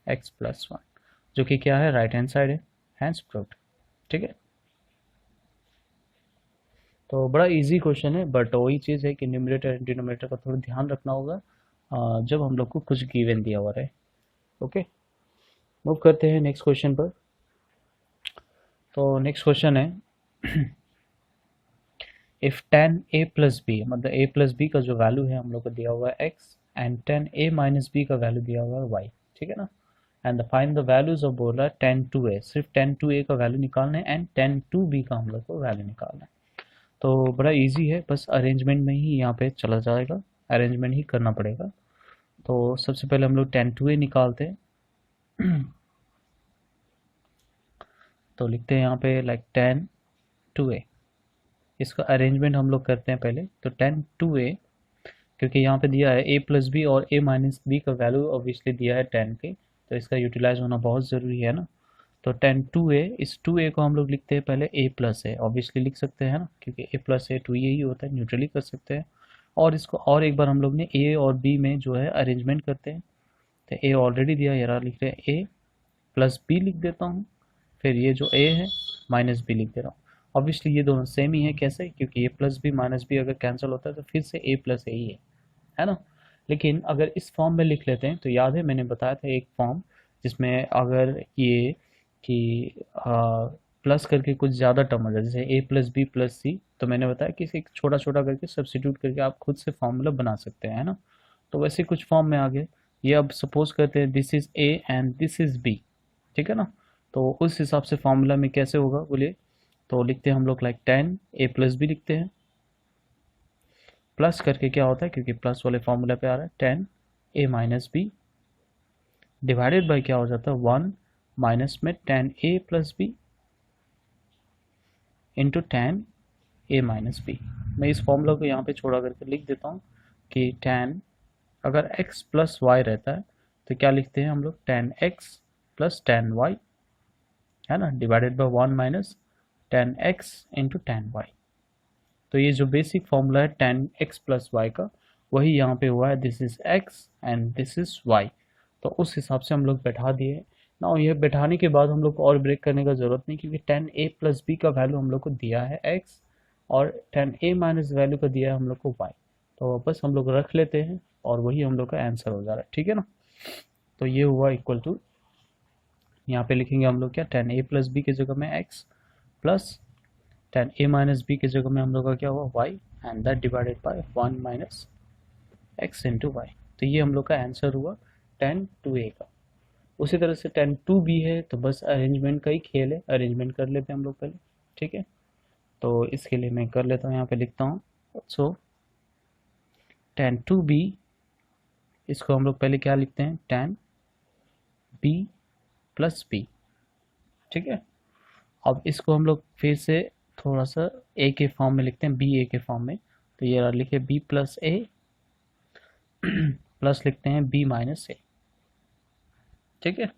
X plus one, जो कि क्या है राइट हैंड साइड है, हैंड्स प्रूव्ड। ठीक है, तो बड़ा इजी क्वेश्चन है, बट वही चीज़ है कि न्यूमरेटर एंड डिनोमिनेटर का थोड़ा ध्यान रखना होगा जब हम लोग को कुछ गिवन दिया हुआ रहे। ओके, मूव करते हैं नेक्स्ट क्वेश्चन पर। तो नेक्स्ट क्वेश्चन है if tan a plus B, मतलब a प्लस बी का जो वैल्यू है हम लोग को दिया हुआ है x, and tan a minus B का वैल्यू दिया हुआ है y। ठीक है ना, and find the values of बोल रहा है tan 2a, सिर्फ tan 2a का वैल्यू निकालना है एंड tan 2b का हम लोग को वैल्यू निकालना है। तो बड़ा इजी है, बस अरेंजमेंट में ही यहाँ पे चला जाएगा, अरेंजमेंट ही करना पड़ेगा। तो सबसे पहले हम लोग tan 2a निकालते हैं तो लिखते हैं यहाँ पे लाइक tan 2a, इसका अरेंजमेंट हम लोग करते हैं पहले। तो tan 2a, क्योंकि यहाँ पे दिया है a प्लस बी और a माइनस बी का वैल्यू ऑब्वियसली दिया है tan के, तो इसका यूटिलाइज होना बहुत ज़रूरी है ना। तो tan 2a, इस 2a को हम लोग लिखते हैं पहले a प्लस है, ऑब्वियसली लिख सकते हैं ना, क्योंकि a प्लस है 2a ही होता है, न्यूट्रली कर सकते हैं। और इसको और एक बार हम लोग ने a और b में जो है अरेंजमेंट करते हैं, तो a ऑलरेडी दिया, यार लिख रहे हैं a प्लस बी लिख देता हूँ, फिर ये जो a है माइनस बी लिख दे रहा हूँ। ऑब्वियसली ये दोनों सेम ही है, कैसे, क्योंकि a plus B minus B अगर कैंसिल होता है तो फिर से a प्लस ए ही है ना। लेकिन अगर इस फॉर्म में लिख लेते हैं तो याद है मैंने बताया था एक फॉर्म जिसमें अगर ये कि प्लस करके कुछ ज़्यादा टर्म हो जाए, जैसे a प्लस बी प्लस सी, तो मैंने बताया कि इसे छोटा छोटा करके सब्सिट्यूट करके आप खुद से फॉर्मूला बना सकते हैं, है ना। तो वैसे कुछ फॉर्म में आ गए, ये अब सपोज करते हैं this is a and this is b, ठीक है ना। तो उस हिसाब से फॉर्मूला में कैसे होगा बोलिए, तो लिखते हैं हम लोग like tan a plus B लिखते हैं, प्लस करके क्या होता है, क्योंकि प्लस वाले फॉर्मूला पे आ रहा है tan a minus B divided by क्या हो जाता है 1 माइनस में tan a plus B into tan a minus B. मैं इस फॉर्मूला को यहाँ पे छोड़ा करके लिख देता हूँ कि tan, अगर x प्लस वाई रहता है तो क्या लिखते हैं हम लोग tan x plus tan y, है ना, divided by 1 minus tan x into tan y। तो ये जो बेसिक फॉर्मूला है tan x प्लस वाई का, वही यहाँ पे हुआ है, this is x and this is y। तो उस हिसाब से हम लोग बैठा दिए ना, ये बैठाने के बाद हम लोग को और ब्रेक करने का ज़रूरत नहीं, क्योंकि tan a प्लस बी का वैल्यू हम लोग को दिया है x और tan a माइनस वैल्यू का दिया है हम लोग को y। तो वापस हम लोग रख लेते हैं और वही हम लोग का आंसर हो जा रहा है, ठीक है ना। तो ये हुआ इक्वल टू, यहाँ पे लिखेंगे हम लोग क्या, tan a प्लस बी की जगह में x plus tan a minus B की जगह में हम लोग का क्या हुआ y, and that divided by 1 minus x into Y. तो ये हम लोग का आंसर हुआ tan 2a का। उसी तरह से tan 2b है, तो बस अरेंजमेंट का ही खेल है, अरेंजमेंट कर लेते हैं हम लोग पहले, ठीक है। तो इसके लिए मैं कर लेता हूँ, यहाँ पे लिखता हूँ, सो tan 2b, इसको हम लोग पहले क्या लिखते हैं, tan b प्लस b, ठीक है। अब इसको हम लोग फिर से थोड़ा सा a के फॉर्म में लिखते हैं, बी ए के फॉर्म में, तो ये लिखे b प्लस ए प्लस लिखते हैं b माइनस ए, ठीक है।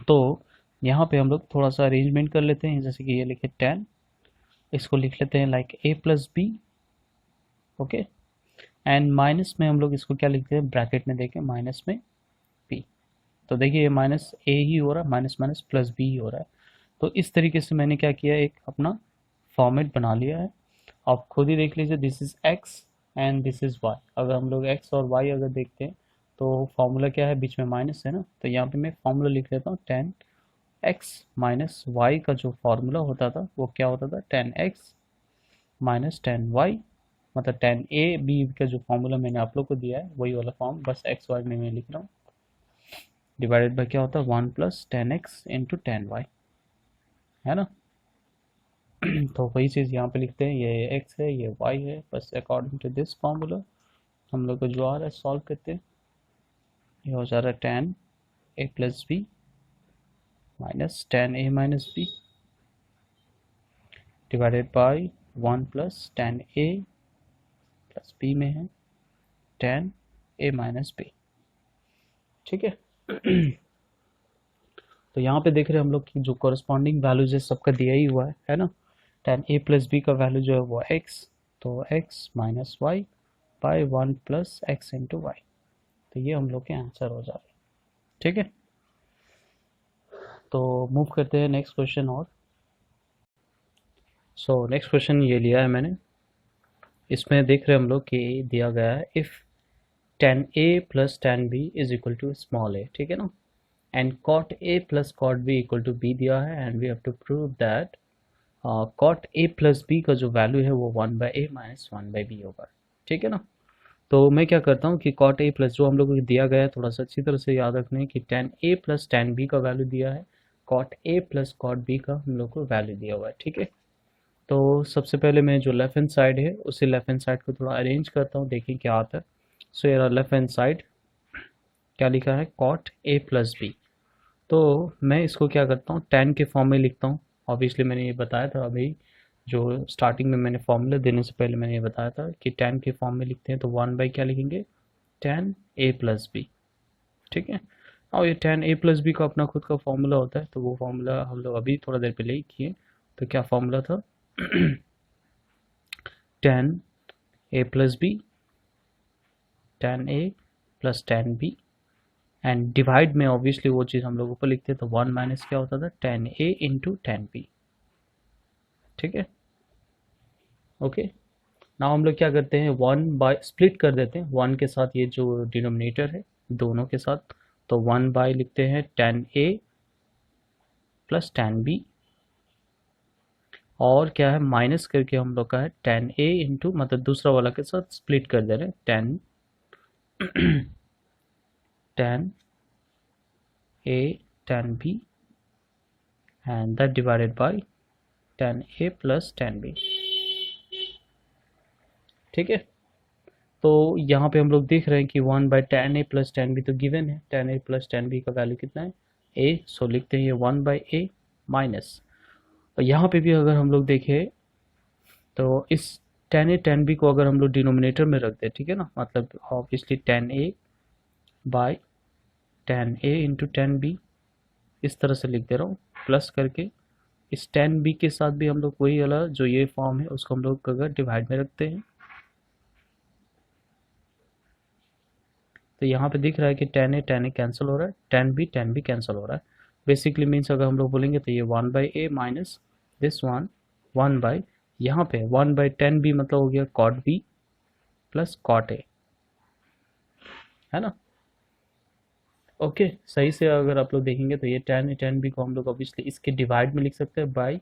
तो यहाँ पे हम लोग थोड़ा सा अरेंजमेंट कर लेते हैं, जैसे कि ये लिखे tan, इसको लिख लेते हैं like a plus B, okay, and minus में हम लोग इसको क्या लिखते हैं, ब्रैकेट में देखें माइनस में b। तो देखिए ये माइनस a ही हो रहा है, माइनस माइनस प्लस b ही हो रहा है। तो इस तरीके से मैंने क्या किया, एक अपना फॉर्मेट बना लिया है, आप खुद ही देख लीजिए, this is x and this is why. अगर हम लोग एक्स और वाई अगर देखते हैं तो फार्मूला क्या है, बीच में माइनस है ना, तो यहाँ पे मैं फार्मूला लिख लेता हूँ, टेन एक्स माइनस वाई का जो फार्मूला होता था वो क्या होता था, tan X minus tan Y, मतलब टेन ए बी का जो फार्मूला मैंने आप लोग को दिया है वही वाला फॉर्म, बस एक्स वाई में मैं लिख रहा हूँ, डिवाइडेड बाय क्या होता है, one plus tan X into tan Y, है ना। तो वही चीज़ यहाँ पे लिखते हैं, ये x है ये y है, बस अकॉर्डिंग टू दिस फार्मूला हम लोग को जो आ रहा है सॉल्व करते हैं, ये हो जा रहा है tan A plus B minus tan A minus B divided by one plus tan A plus B में है टेन ए माइनस बी, ठीक है। तो यहाँ पे देख रहे हैं हम लोग की जो कॉरस्पॉन्डिंग वैल्यूज है सबका दिया ही हुआ है ना। टेन ए प्लस बी का वैल्यू जो है वो x, तो x minus Y by one plus X into Y, तो ये हम लोग के आंसर हो जा रहे हैं, ठीक है। तो मूव करते हैं नेक्स्ट क्वेश्चन और। सो नेक्स्ट क्वेश्चन ये लिया है मैंने, इसमें देख रहे हैं हम लोग कि दिया गया है if tan A plus tan B is equal to small A, ठीक है ना, and cot A plus cot B equal to B दिया है, and we have to prove that cot A plus B का जो वैल्यू है वो one by A minus one by B होगा, ठीक है ना। तो मैं क्या करता हूँ कि कॉट ए प्लस जो हम लोग को दिया गया है थोड़ा सा अच्छी तरह से याद रखने कि tan A plus tan B का वैल्यू दिया है, cot A plus cot B का हम लोग को वैल्यू दिया हुआ है, ठीक है। तो सबसे पहले मैं जो लेफ्ट हैंड साइड है उसी लेफ्ट हैंड साइड को थोड़ा अरेंज करता हूँ, देखें क्या आता है। सो यार लेफ्ट हैंड साइड क्या लिखा है, कॉट ए प्लस बी, तो मैं इसको क्या करता हूँ टेन के फॉर्म में लिखता हूँ। ऑब्वियसली मैंने ये बताया था अभी, जो स्टार्टिंग में मैंने फॉर्मूला देने से पहले मैंने ये बताया था कि टेन के फॉर्म में लिखते हैं, तो वन बाई क्या लिखेंगे, टेन ए प्लस बी, ठीक है। और ये टेन ए प्लस बी का अपना खुद का फॉर्मूला होता है, तो वो फॉर्मूला हम लोग अभी थोड़ा देर पहले ही किए। तो क्या फॉर्मूला था, tan A plus B, tan A plus tan B, and divide में ऑब्वियसली वो चीज़ हम लोग ऊपर लिखते हैं, तो वन माइनस क्या होता था, tan A into tan B, ठीक है। ओके, नाउ हम लोग क्या करते हैं, वन बाय स्प्लिट कर देते हैं वन के साथ, ये जो डिनोमिनेटर है दोनों के साथ, तो वन बाय लिखते हैं ten A plus tan B, और क्या है माइनस करके हम लोग का है टेन ए इंटू, मतलब दूसरा वाला के साथ स्प्लिट कर दे रहे हैं tan tan A tan B and that divided by tan A plus tan B, ठीक है। तो यहाँ पे हम लोग देख रहे हैं कि one by tan A plus tan B तो गिवन है, tan A plus tan B का वैल्यू कितना है, ए, सो लिखते हैं ये वन बाई ए माइनस, और यहाँ पे भी अगर हम लोग देखें तो इस टेन ए टेन बी को अगर हम लोग डिनोमिनेटर में रख दें, ठीक है ना, मतलब obviously tan A by tan A into tan B, इस तरह से लिख दे रहा हूँ प्लस करके, इस टेन बी के साथ भी हम लोग वही वाला जो ये फॉर्म है उसको हम लोग अगर डिवाइड में रखते हैं, तो यहाँ पे दिख रहा है कि टेन ए कैंसिल हो रहा है, टेन बी कैंसिल हो रहा है, बेसिकली मीन्स अगर हम लोग बोलेंगे तो ये one by A minus this one, one by यहाँ पे वन बाई टेन बी मतलब हो गया cot B plus cot A, है ना। ओके, सही से अगर आप लोग देखेंगे तो ये टेन बी को हम लोग ऑब्वियसली इसके डिवाइड में लिख सकते हैं by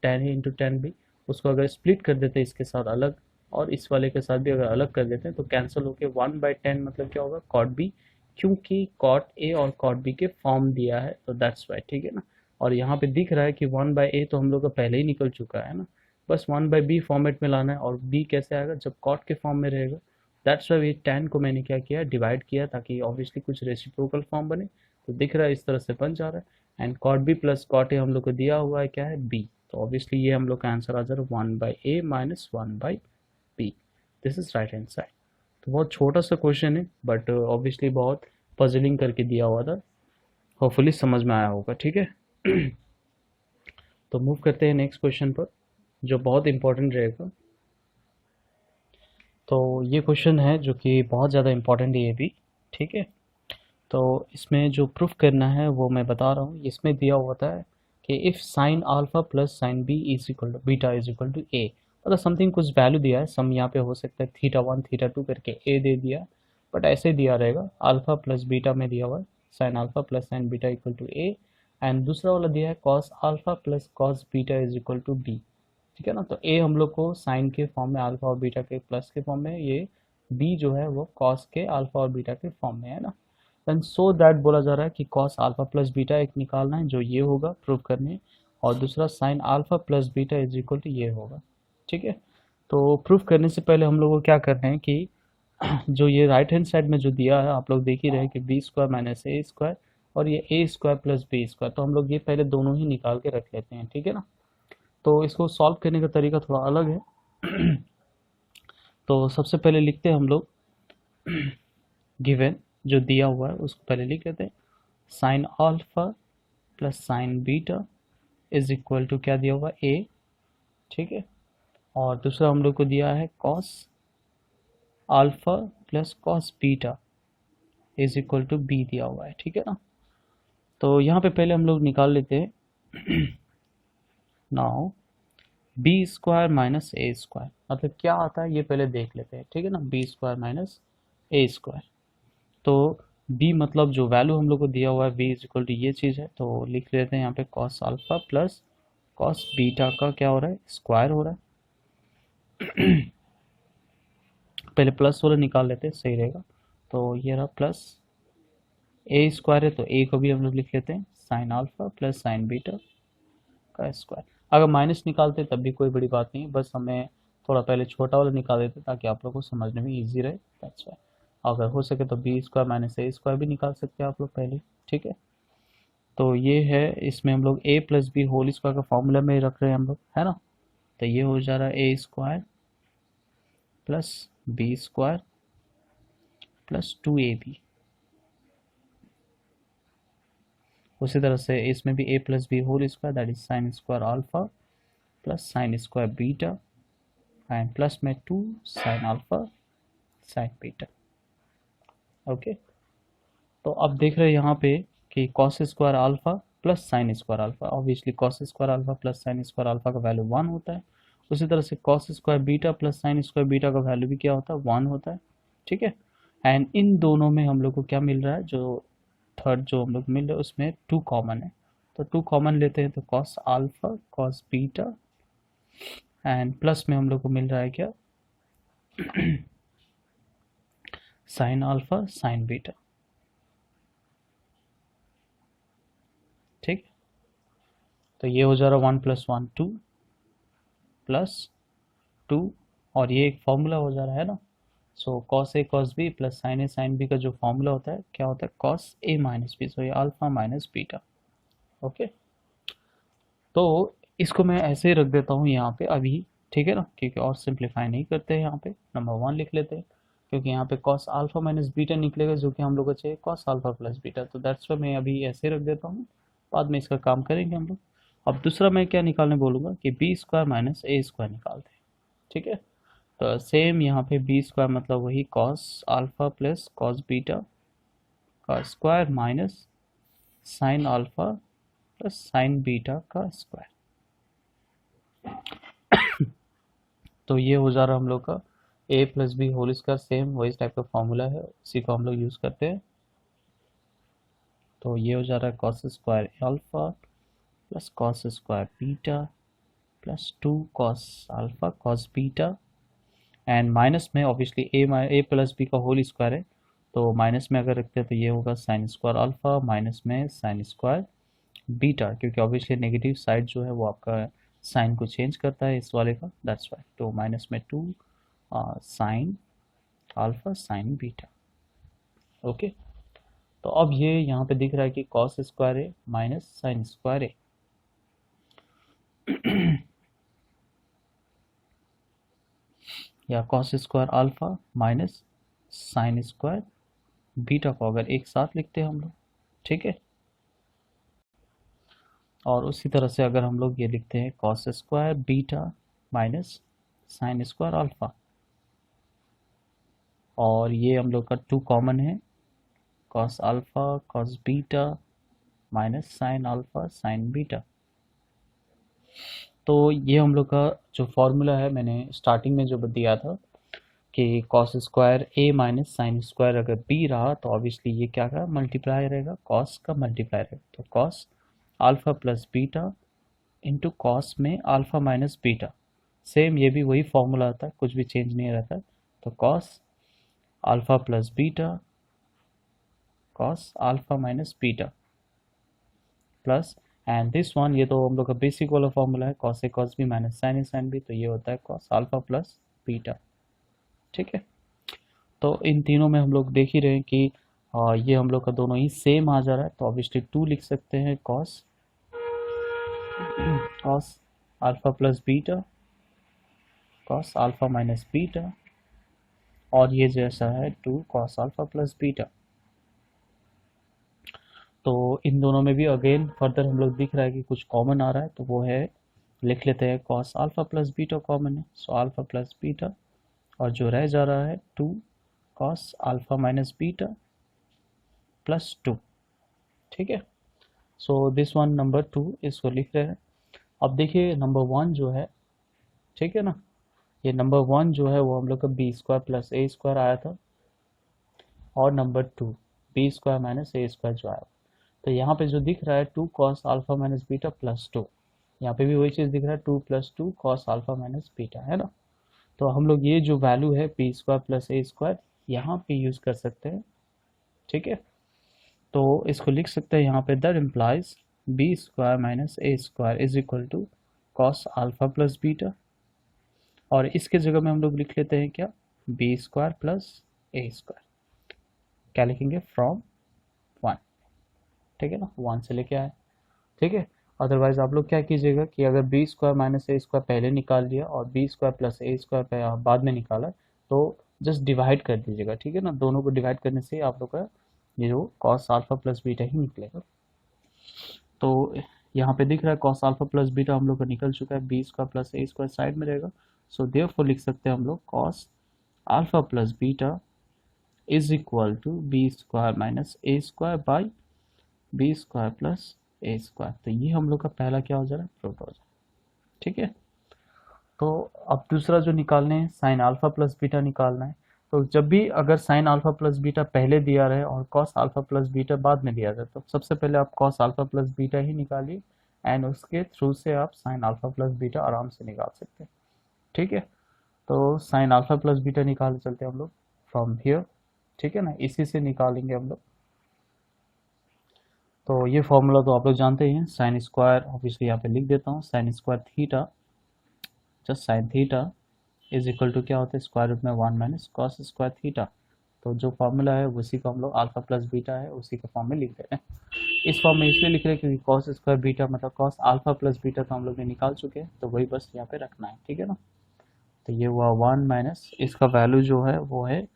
tan A into tan B, उसको अगर स्प्लिट कर देते हैं इसके साथ अलग, और इस वाले के साथ भी अगर अलग कर देते हैं तो कैंसिल होके वन बाई टेन मतलब क्या होगा, कॉट बी, क्योंकि कॉट ए और कॉट बी के फॉर्म दिया है तो दैट्स वाई, ठीक है ना। और यहाँ पे दिख रहा है कि वन बाई ए तो हम लोग का पहले ही निकल चुका है ना, बस वन बाई बी फॉर्मेट में लाना है, और बी कैसे आएगा जब कॉट के फॉर्म में रहेगा, दैट्स वाई ये टेन को मैंने क्या किया, डिवाइड किया, ताकि ऑब्वियसली कुछ रेसिप्रोकल फॉर्म बने, तो दिख रहा है इस तरह से बन जा रहा है, and cot B plus cot A हम लोग को दिया हुआ है क्या है, बी, तो ऑब्वियसली ये हम लोग का आंसर आ जा रहा है one by A minus one by B, this is right hand side. तो बहुत छोटा सा क्वेश्चन है बट ऑब्वियसली बहुत पजलिंग करके दिया हुआ था, होपफुली समझ में आया होगा, ठीक है। तो मूव करते हैं नेक्स्ट क्वेश्चन पर जो बहुत इंपॉर्टेंट रहेगा। तो ये क्वेश्चन है जो कि बहुत ज़्यादा इम्पोर्टेंट है ये भी, ठीक है। तो इसमें जो प्रूफ करना है वो मैं बता रहा हूँ, इसमें दिया होता है कि if sine alpha plus sine B is equal to beta is equal to A, मतलब समथिंग कुछ वैल्यू दिया है, सम यहाँ पे हो सकता है थीटा 1 थीटा 2 करके ए दे दिया, बट ऐसे दिया रहेगा अल्फा प्लस बीटा में दिया हुआ है sin alpha plus sign beta equal to A, and दूसरा वाला दिया है cos alpha plus cos beta is equal to B. ठीक है ना, तो ए हम लोग को साइन के फॉर्म में, अल्फा और बीटा के प्लस के फॉर्म में, ये बी जो है वो कॉस के अल्फा और बीटा के फॉर्म में है ना। देन सो दैट बोला जा रहा है कि कॉस अल्फा प्लस बीटा एक निकालना है जो ये होगा प्रूव करने, और दूसरा sin alpha plus beta is equal to ये होगा। ठीक है, तो प्रूफ करने से पहले हम लोग को क्या करना है कि जो ये राइट हैंड साइड में जो दिया है आप लोग देख ही रहे कि बी स्क्वायर माइनस ए स्क्वायर और ये ए स्क्वायर प्लस बी स्क्वायर, तो हम लोग ये पहले दोनों ही निकाल के रख लेते हैं। ठीक है ना, तो इसको सॉल्व करने का तरीका थोड़ा अलग है। तो सबसे पहले लिखते हैं हम लोग गिवन जो दिया हुआ है उसको पहले लिख लेते हैं, sin alpha plus sign beta is equal to क्या दिया हुआ है ए। ठीक है, और दूसरा हम लोग को दिया है cos alpha plus cos beta is equal to B दिया हुआ है। ठीक है ना, तो यहाँ पे पहले हम लोग निकाल लेते हैं। नाउ बी स्क्वायर माइनस ए स्क्वायर मतलब क्या आता है ये पहले देख लेते हैं। ठीक है ना, बी स्क्वायर माइनस ए स्क्वायर, तो b मतलब जो वैल्यू हम लोग को दिया हुआ है v इज इक्वल टू ये चीज़ है, तो लिख लेते हैं यहाँ पे cos alpha plus cos beta का क्या हो रहा है स्क्वायर हो रहा है। पहले प्लस वाला निकाल लेते हैं सही रहेगा, तो ये रहा प्लस ए स्क्वायर है तो ए को भी हम लोग लिख लेते हैं sin alpha plus sign beta का स्क्वायर। अगर माइनस निकालते तब भी कोई बड़ी बात नहीं, बस हमें थोड़ा पहले छोटा वाला निकाल देते ताकि आप लोग को समझने में ईजी रहे, दैट्स वाई। अगर हो सके तो बी स्क्वायर माइनस ए स्क्वायर भी निकाल सकते हैं आप लोग पहले। ठीक है, तो ये है, इसमें हम लोग ए प्लस बी होल स्क्वायर का फॉर्मूला में रख रहे हैं हम लोग, है ना। तो ये हो जा रहा है a square plus B square plus 2ab। उसी तरह से इसमें भी a plus B whole square that is sine square alpha plus sign square beta and plus में 2 sine alpha sine beta. Okay, तो अब देख रहे हैं यहाँ पे कि cos square alpha plus sign square alpha, obviously cos square alpha plus sign square alpha का वैल्यू 1 होता है। उसी तरह से cos square beta plus sign square beta का वैल्यू भी क्या होता है 1 होता है। ठीक है, एंड इन दोनों में हम लोग को क्या मिल रहा है, जो थर्ड जो हम लोग मिल रहा है उसमें 2 कॉमन है, तो 2 कॉमन लेते हैं तो cos alpha cos beta and plus में हम लोग को मिल रहा है क्या साइन अल्फा साइन बीटा। ठीक, तो ये हो जा रहा 1 + 1 2 प्लस 2 और ये एक फॉर्मूला हो जा रहा है ना। So cos A cos B plus sign A sin B का जो फॉर्मूला होता है क्या होता है कॉस ए माइनस बी, सो ये अल्फा माइनस बीटा। ओके, तो इसको मैं ऐसे ही रख देता हूँ यहाँ पे अभी। ठीक है ना, क्योंकि और सिंप्लीफाई नहीं करते हैं, यहाँ पे नंबर 1 लिख लेते हैं क्योंकि यहाँ पे कॉस अल्फा माइनस बीटा निकलेगा जो कि हम लोग को चाहिए कॉस अल्फा प्लस बीटा, तो दैट्स वाई मैं अभी ऐसे रख देता हूँ, बाद में इसका काम करेंगे हम लोग। अब दूसरा मैं क्या निकालने बोलूँगा कि बी स्क्वायर माइनस ए स्क्वायर निकालते हैं। ठीक है, तो सेम यहाँ पे बी स्क्वायर मतलब वही cos alpha plus cos beta का square minus sine alpha plus sign beta का स्क्वायर। तो ये हो जा रहा हम लोग का a plus B whole square, same वही टाइप का फॉर्मूला है उसी को हम लोग यूज़ करते हैं। तो ये हो जा रहा है cos square alpha plus cos square beta plus 2 cos alpha cos beta and minus में ऑब्वियसली ए प्लस बी का होल स्क्वायर है, तो माइनस में अगर रखते हैं तो ये होगा साइन स्क्वायर अल्फा माइनस में साइन स्क्वायर बीटा, क्योंकि ऑब्वियसली नेगेटिव साइड जो है वो आपका साइन को चेंज करता है इस वाले का, दैट्स वाई। तो माइनस में 2 sine alpha sine beta. Okay, तो अब ये यहाँ पे दिख रहा है कि cos square A minus sign square ए। या cos square alpha minus sign square beta को अगर एक साथ लिखते हैं हम लोग। ठीक है, और उसी तरह से अगर हम लोग ये लिखते हैं cos square beta minus sign square alpha, और ये हम लोग का 2 कॉमन है cos alpha cos beta minus sine alpha sine beta. तो ये हम लोग का जो फॉर्मूला है मैंने स्टार्टिंग में जो दिया था कि cos square A minus sign square अगर बी रहा तो ऑब्वियसली ये क्या का मल्टीप्लाई रहेगा, कॉस का मल्टीप्लाई रहेगा। तो cos alpha plus beta into cos में अल्फा माइनस बीटा, सेम ये भी वही फॉर्मूला आता है, कुछ भी चेंज नहीं रहता है। तो cos alpha plus beta cos alpha minus beta plus and this one, ये तो हम लोग का बेसिक वाला फॉर्मूला है, cos A cos B minus sign A sin B, तो ये होता है कॉस अल्फा प्लस बीटा। ठीक है, तो इन तीनों में हम लोग देख ही रहे हैं कि ये हम लोग का दोनों ही सेम आ जा रहा है, तो ऑब्वियसली टू लिख सकते हैं cos cos alpha plus beta cos alpha minus beta, और ये जैसा है two cos alpha plus beta. तो इन दोनों में भी अगेन फर्दर हम लोग दिख रहा है कि कुछ कॉमन आ रहा है, तो वो है, लिख लेते हैं cos alpha plus beta common है, सो अल्फा प्लस बीटा, और जो रह जा रहा है two cos alpha minus beta plus two. ठीक है, so this one number two इसको लिख रहे हैं। अब देखिए नंबर वन जो है, ठीक है ना, ये नंबर वन जो है वो हम लोग का बी स्क्वायर प्लस ए स्क्वायर आया था, और number two B square minus ए स्क्वायर जो आया। तो यहाँ पे जो दिख रहा है two cos alpha minus beta plus two, यहाँ पे भी वही चीज़ दिख रहा है two plus two cos alpha minus beta, है ना। तो हम लोग ये जो वैल्यू है बी स्क्वायर प्लस ए स्क्वायर यहाँ पे यूज़ कर सकते हैं। ठीक है, तो इसको लिख सकते हैं यहाँ पे, that implies B square minus A square is equal to cos alpha plus beta, और इसके जगह में हम लोग लिख लेते हैं क्या, बी स्क्वायर प्लस ए स्क्वायर, क्या लिखेंगे, फ्रॉम वन। ठीक है ना, वन से लेके आए। ठीक है, अदरवाइज आप लोग क्या कीजिएगा कि अगर बी स्क्वायर माइनस ए स्क्वायर पहले निकाल लिया और बी स्क्वायर प्लस ए स्क्वायर बाद में निकाला, तो जस्ट डिवाइड कर दीजिएगा। ठीक है ना, दोनों को डिवाइड करने से आप लोग का ये जो कॉस अल्फा प्लस बीटा ही निकलेगा। तो यहाँ पे दिख रहा है कॉस अल्फा प्लस बीटा हम लोग का निकल चुका है, बी स्क्वायर प्लस ए स्क्वायर साइड में रहेगा। सो देयरफॉर लिख सकते हैं हम लोग cos alpha plus beta is equal to B square minus A square by B square plus A square. तो ये हम लोग का पहला क्या हो जा रहा है, प्रूफ हो जा रहा है। ठीक है, तो अब दूसरा जो निकालने है साइन अल्फा प्लस बीटा निकालना है। तो जब भी अगर साइन अल्फा प्लस बीटा पहले दिया रहे और कॉस अल्फा प्लस बीटा बाद में दिया जाए, तो सबसे पहले आप कॉस अल्फा प्लस बीटा ही निकालिए, एंड उसके थ्रू से आप साइन अल्फा प्लस बीटा आराम से निकाल सकते हैं। ठीक है, तो साइन अल्फा प्लस बीटा निकाल चलते हैं हम लोग फ्रॉम हियर। ठीक है ना, इसी से निकालेंगे हम लोग। तो ये फॉर्मूला तो आप लोग जानते ही हैं, साइन स्क्वायर, ऑब्वियसली यहाँ पे लिख देता हूँ, sin square theta, just sin theta is equal to क्या होता है, स्क्वायर रूट में one minus cos square theta. तो जो फॉर्मूला है उसी को हम लोग अल्फा प्लस बीटा है उसी का फॉर्म में लिख रहे हैं। इस फॉर्म में इसलिए लिख रहे हैं क्योंकि कॉस स्क्वायर बीटा मतलब कॉस अल्फा प्लस बीटा तो हम लोग ने निकाल चुके हैं, तो वही बस यहाँ पे रखना है। ठीक है ना, तो ये हुआ वन माइनस, इसका वैल्यू जो है वो है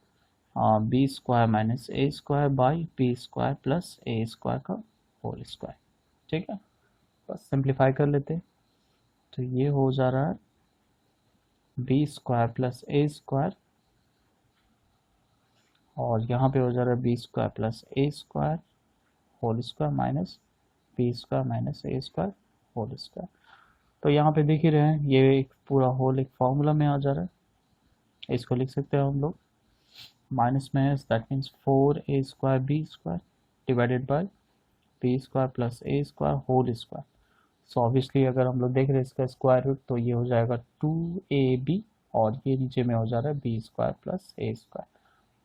B square minus A square by B square plus A square का होल स्क्वायर। ठीक है, बस सिंप्लीफाई कर लेते हैं, तो ये हो जा रहा है बी स्क्वायर प्लस ए स्क्वायर, और यहाँ पे हो जा रहा है बी स्क्वायर प्लस ए square whole square minus B square minus ए स्क्वायर होल स्क्वायर। तो यहाँ पे देख ही रहे हैं ये एक पूरा होल एक फॉर्मूला में आ जा रहा है, इसको लिख सकते हैं हम लोग माइनस में है, that means four A square B square divided by B square plus A square whole square. So obviously अगर हम लोग देख रहे हैं इसका स्क्वायर रूट, तो ये हो जाएगा टू ए बी, और ये नीचे में हो जा रहा है बी स्क्वायर प्लस ए स्क्वायर।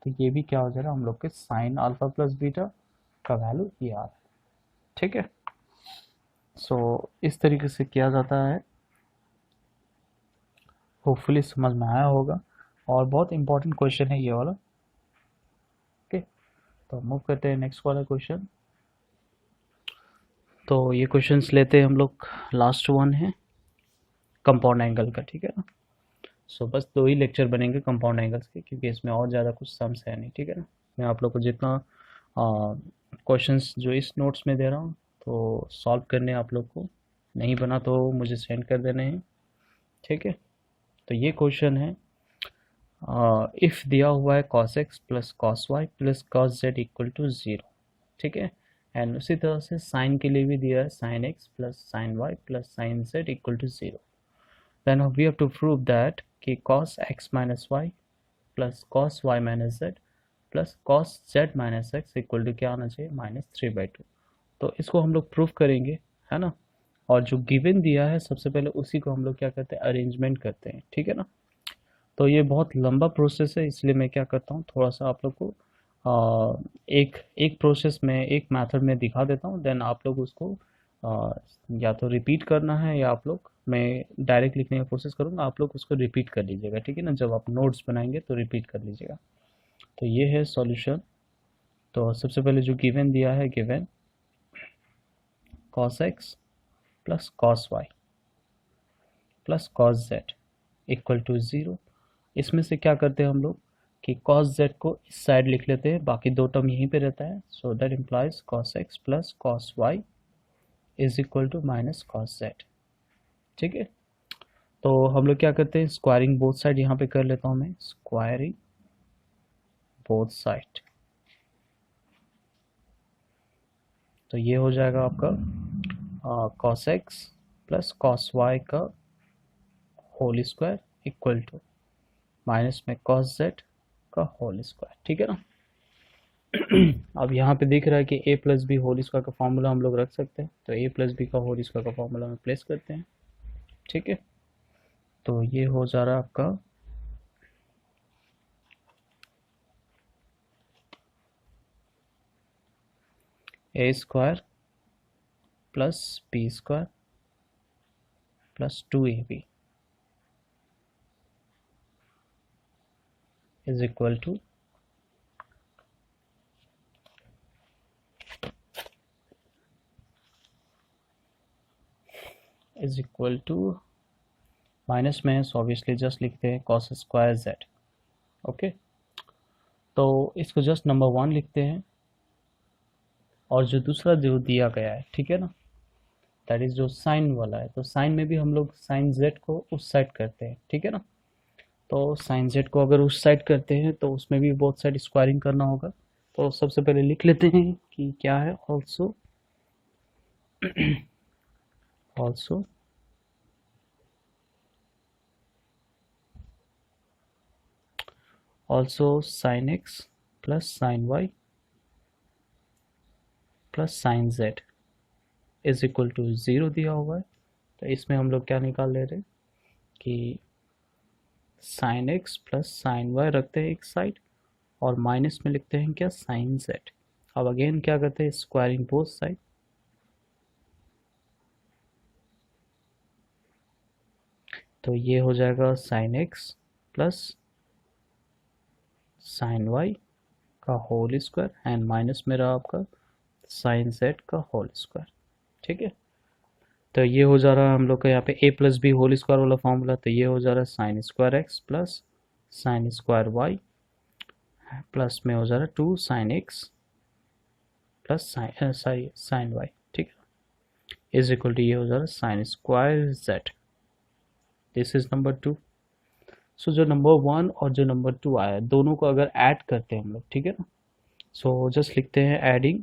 तो ये भी क्या हो जा रहा है हम लोग के साइन अल्फा प्लस बीटा का वैल्यू ये आ रहा है। ठीक है, सो इस तरीके से किया जाता है, होपफुली समझ में आया होगा, और बहुत इंपॉर्टेंट क्वेश्चन है ये वाला। ओके, तो मूव करते हैं नेक्स्ट वाला क्वेश्चन। तो ये क्वेश्चंस लेते हैं हम लोग, लास्ट वन है कंपाउंड एंगल का। ठीक है ना, सो बस दो ही लेक्चर बनेंगे कंपाउंड एंगल्स के, क्योंकि इसमें और ज़्यादा कुछ सम्स है नहीं। ठीक है ना, मैं आप लोग को जितना क्वेश्चंस जो इस नोट्स में दे रहा हूँ तो सॉल्व करने आप लोग को, नहीं बना तो मुझे सेंड कर देने हैं। ठीक है, तो ये क्वेश्चन है, इफ़ दिया हुआ है cos x plus cos y plus cos z equal to zero. ठीक है, एंड उसी तरह से साइन के लिए भी दिया है sin x plus sin y plus sin z equal to zero. Then we have to prove that कि cos x minus Y plus cos y minus Z plus cos z minus X equal to क्या आना चाहिए, -3/2। तो इसको हम लोग प्रूफ करेंगे, है ना। और जो गिवन दिया है सबसे पहले उसी को हम लोग क्या करते हैं, अरेंजमेंट करते हैं, ठीक है ना। तो ये बहुत लंबा प्रोसेस है, इसलिए मैं क्या करता हूँ, थोड़ा सा आप लोग को एक एक प्रोसेस में, एक मेथड में दिखा देता हूँ, देन आप लोग उसको या तो रिपीट करना है, या आप लोग, मैं डायरेक्ट लिखने की कोशिश करूँगा, आप लोग उसको रिपीट कर लीजिएगा, ठीक है ना। जब आप नोट्स बनाएंगे तो रिपीट कर लीजिएगा। तो ये है सॉल्यूशन। तो सबसे पहले जो गिवन दिया है, given cos x plus cos y plus cos z equal to 0। इसमें से क्या करते हैं हम लोग कि cos z को इस साइड लिख लेते हैं, बाकी दो टर्म यहीं पे रहता है। So that implies cos x plus cos y is equal to minus cos z, ठीक है। तो हम लोग क्या करते हैं, स्क्वायरिंग बोथ साइड यहाँ पे कर लेता हूँ मैं, स्क्वायरिंग बोथ साइड। तो ये हो जाएगा आपका cos x plus cos y का whole square equal to minus में cos z का होल स्क्वायर, ठीक है ना। अब यहाँ पे दिख रहा है कि a plus B whole square का फॉर्मूला हम लोग रख सकते हैं, तो a प्लस बी का होल स्क्वायर का फॉर्मूला में प्लेस करते हैं, ठीक है। तो ये हो जा रहा है आपका a square plus B square plus 2ab is equal to minus में है, ऑब्वियसली जस्ट लिखते हैं cos स्क्वायर z, ओके। तो इसको जस्ट नंबर 1 लिखते हैं, और जो दूसरा जो दिया गया है, ठीक है ना, दैट इज जो साइन वाला है, तो साइन में भी हम लोग साइन z को उस साइड करते हैं, ठीक है ना। तो साइन z को अगर उस साइड करते हैं तो उसमें भी बोथ साइड स्क्वायरिंग करना होगा। तो सबसे पहले लिख लेते हैं कि क्या है, also also also sin x plus sin y plus sin z is equal to 0 दिया हुआ है। तो इसमें हम लोग क्या निकाल ले रहे हैं कि sin x plus sin y रखते हैं एक साइड, और माइनस में लिखते हैं क्या, साइन z। अब अगेन क्या करते हैं, स्क्वायरिंग बोथ साइड। तो ये हो जाएगा sin x plus sin y का होल स्क्वायर एंड माइनस में रहा आपका साइन z का होल स्क्वायर, ठीक है। तो ये हो जा रहा है हम लोग का यहाँ पे a plus B whole square वाला फॉर्मूला। तो ये हो जा रहा है sign square x plus sign square y plus में हो जा रहा है 2 sin x plus sin y, ठीक है, इज इक्वल टू ये हो जा रहा है sine square z। This is number 2। सो जो नंबर 1 और जो नंबर 2 आया, दोनों को अगर ऐड करते हैं हम लोग, ठीक है ना। सो जस्ट लिखते हैं एडिंग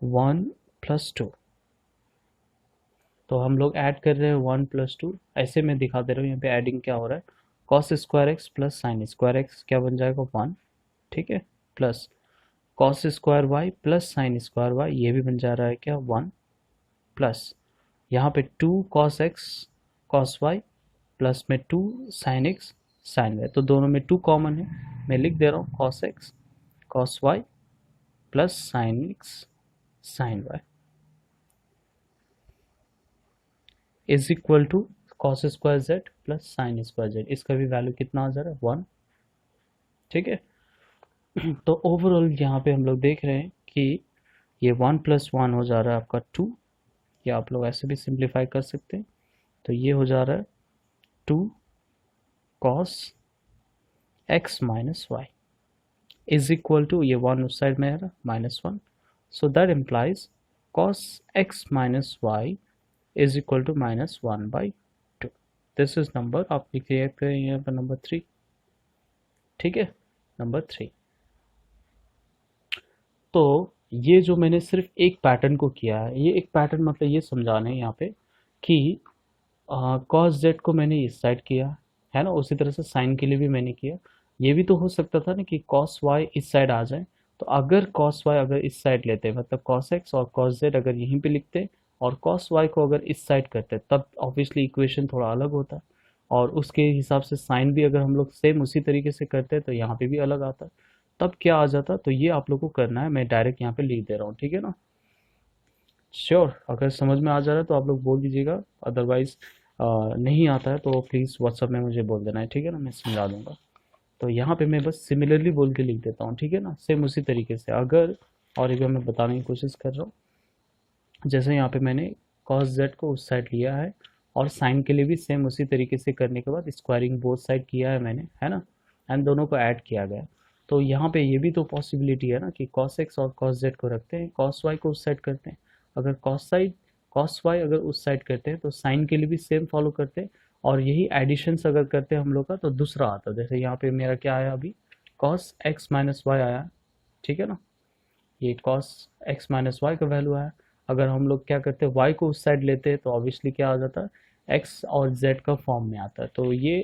1 प्लस 2। तो हम लोग ऐड कर रहे हैं 1 प्लस 2, ऐसे मैं दिखा दे रहा हूँ यहाँ पे एडिंग क्या हो रहा है। Cos square x plus sign square x क्या बन जाएगा, 1, ठीक है, plus cos square y plus sign square y, ये भी बन जा रहा है क्या, 1, प्लस यहाँ पे 2 cos x cos y plus में 2 साइन एक्स साइन वाई, तो दोनों में 2 कॉमन है, मैं लिख दे रहा हूँ cos x cos y plus sine x sine y is equal to cos square z plus sign square z. इसका भी वैल्यू कितना आ जा रहा है, 1, ठीक है। तो ओवरऑल यहाँ पे हम लोग देख रहे हैं कि ये 1 प्लस 1 हो जा रहा है आपका 2, या आप लोग ऐसे भी सिंप्लीफाई कर सकते हैं। तो ये हो जा रहा है 2 cos x minus y is equal to, ये 1 उस साइड में है -1, so that implies cos x minus y is equal to -1/2। This is number, आप लिखिए यहाँ पर नंबर 3, ठीक है, नंबर 3। तो ये जो मैंने सिर्फ एक पैटर्न को किया है, ये एक पैटर्न मतलब ये समझाना है यहाँ पे कि कॉस जेड को मैंने इस साइड किया है ना, उसी तरह से साइन के लिए भी मैंने किया। ये भी तो हो सकता था ना कि कॉस वाई इस साइड आ जाए। तो अगर कॉस वाई अगर इस साइड लेते मतलब कॉस एक्स और कॉस जेड अगर यहीं पे लिखते और कॉस वाई को अगर इस साइड करते तब ऑब्वियसली इक्वेशन थोड़ा अलग होता। और उसके हिसाब से साइन भी अगर हम लोग सेम उसी तरीके से करते तो यहाँ पे भी अलग आता। तब क्या आ जाता, तो ये आप लोग को करना है, मैं डायरेक्ट यहाँ पे लिख दे रहा हूँ, ठीक है ना। श्योर, अगर समझ में आ जा रहा है तो आप लोग बोल दीजिएगा, अदरवाइज नहीं आता है तो प्लीज़ व्हाट्सअप में मुझे बोल देना है, ठीक है ना, मैं समझा दूंगा। तो यहाँ पे मैं बस सिमिलरली बोल के लिख देता हूँ, ठीक है ना, सेम उसी तरीके से। अगर और एक बार मैं बताने की कोशिश कर रहा हूँ, जैसे यहाँ पे मैंने cos z को उस साइड लिया है और साइन के लिए भी सेम उसी तरीके से करने के बाद स्क्वायरिंग बोथ साइड किया है मैंने, है ना, एंड दोनों को ऐड किया गया। तो यहाँ पे ये भी तो पॉसिबिलिटी है ना कि cos x और cos z को रखते हैं, cos y को उस साइड करते हैं। अगर cos y अगर उस साइड करते हैं तो साइन के लिए भी सेम फॉलो करते हैं। और यही एडिशंस अगर करते हैं हम लोग का तो दूसरा आता है। जैसे यहाँ पे मेरा क्या आया अभी, cos x माइनस वाई आया, ठीक है ना, ये cos x माइनस वाई का वैल्यू आया। अगर हम लोग क्या करते हैं y को उस साइड लेते हैं तो ऑब्वियसली क्या आ जाता है, x और z का फॉर्म में आता है। तो ये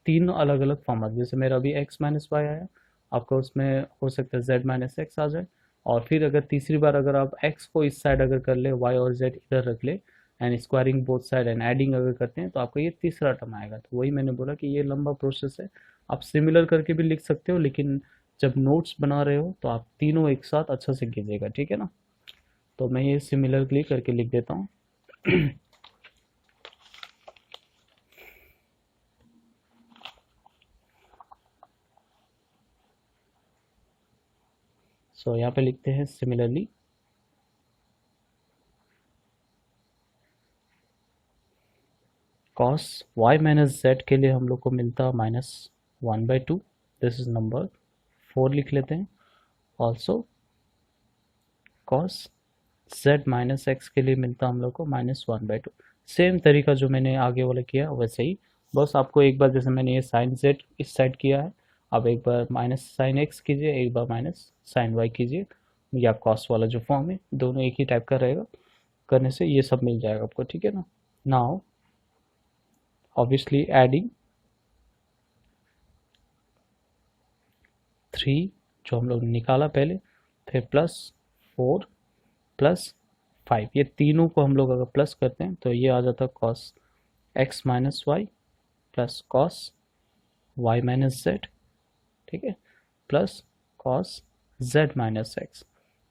तीन अलग अलग फॉर्म आते हैं। जैसे मेरा अभी x माइनस वाई आया, आपका उसमें हो सकता है z माइनस एक्स आ जाए। और फिर अगर तीसरी बार अगर आप x को इस साइड अगर कर ले, y और z इधर रख ले and squaring both side and adding अगर करते हैं तो आपका ये तीसरा टर्म आएगा। तो वही मैंने बोला कि ये लंबा प्रोसेस है, आप सिमिलर करके भी लिख सकते हो, लेकिन जब नोट्स बना रहे हो तो आप तीनों एक साथ अच्छा से कीजिएगा, ठीक है ना। तो मैं ये सिमिलरली करके लिख देता हूँ। सो यहाँ पे लिखते हैं similarly cos y minus Z के लिए हम लोग को मिलता -1/2, दिस इज नंबर 4 लिख लेते हैं। Also cos z minus x के लिए मिलता हम लोग को -1/2। सेम तरीका जो मैंने आगे वाला किया वैसे ही, बस आपको एक बार जैसे मैंने ये साइन z इस साइड किया है, अब एक बार माइनस साइन एक्स कीजिए, एक बार माइनस साइन वाई कीजिए, या कॉस वाला जो फॉर्म है दोनों एक ही टाइप का रहेगा। करने से ये सब मिल जाएगा आपको, ठीक है ना। नाउ ऑब्वियसली एडिंग 3 जो हम लोग निकाला पहले, फिर +4 +5, ये तीनों को हम लोग अगर प्लस करते हैं तो ये आ जाता है cos x minus Y plus cos y minus z, ठीक है, plus cos z minus x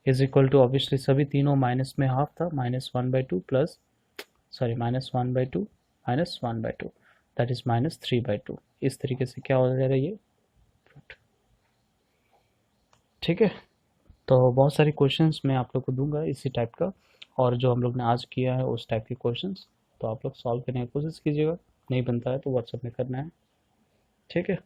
is equal to, obviously सभी तीनों माइनस में हाफ था, -1/2 प्लस, सॉरी -1/2 -1/2, दैट इज -3/2। इस तरीके से क्या हो जा रहा है ये, ठीक है। तो बहुत सारे क्वेश्चंस मैं आप लोग को दूंगा इसी टाइप का, और जो हम लोग ने आज किया है उस टाइप के क्वेश्चंस, तो आप लोग सॉल्व करने की कोशिश कीजिएगा। नहीं बनता है तो व्हाट्सएप में करना है, ठीक है।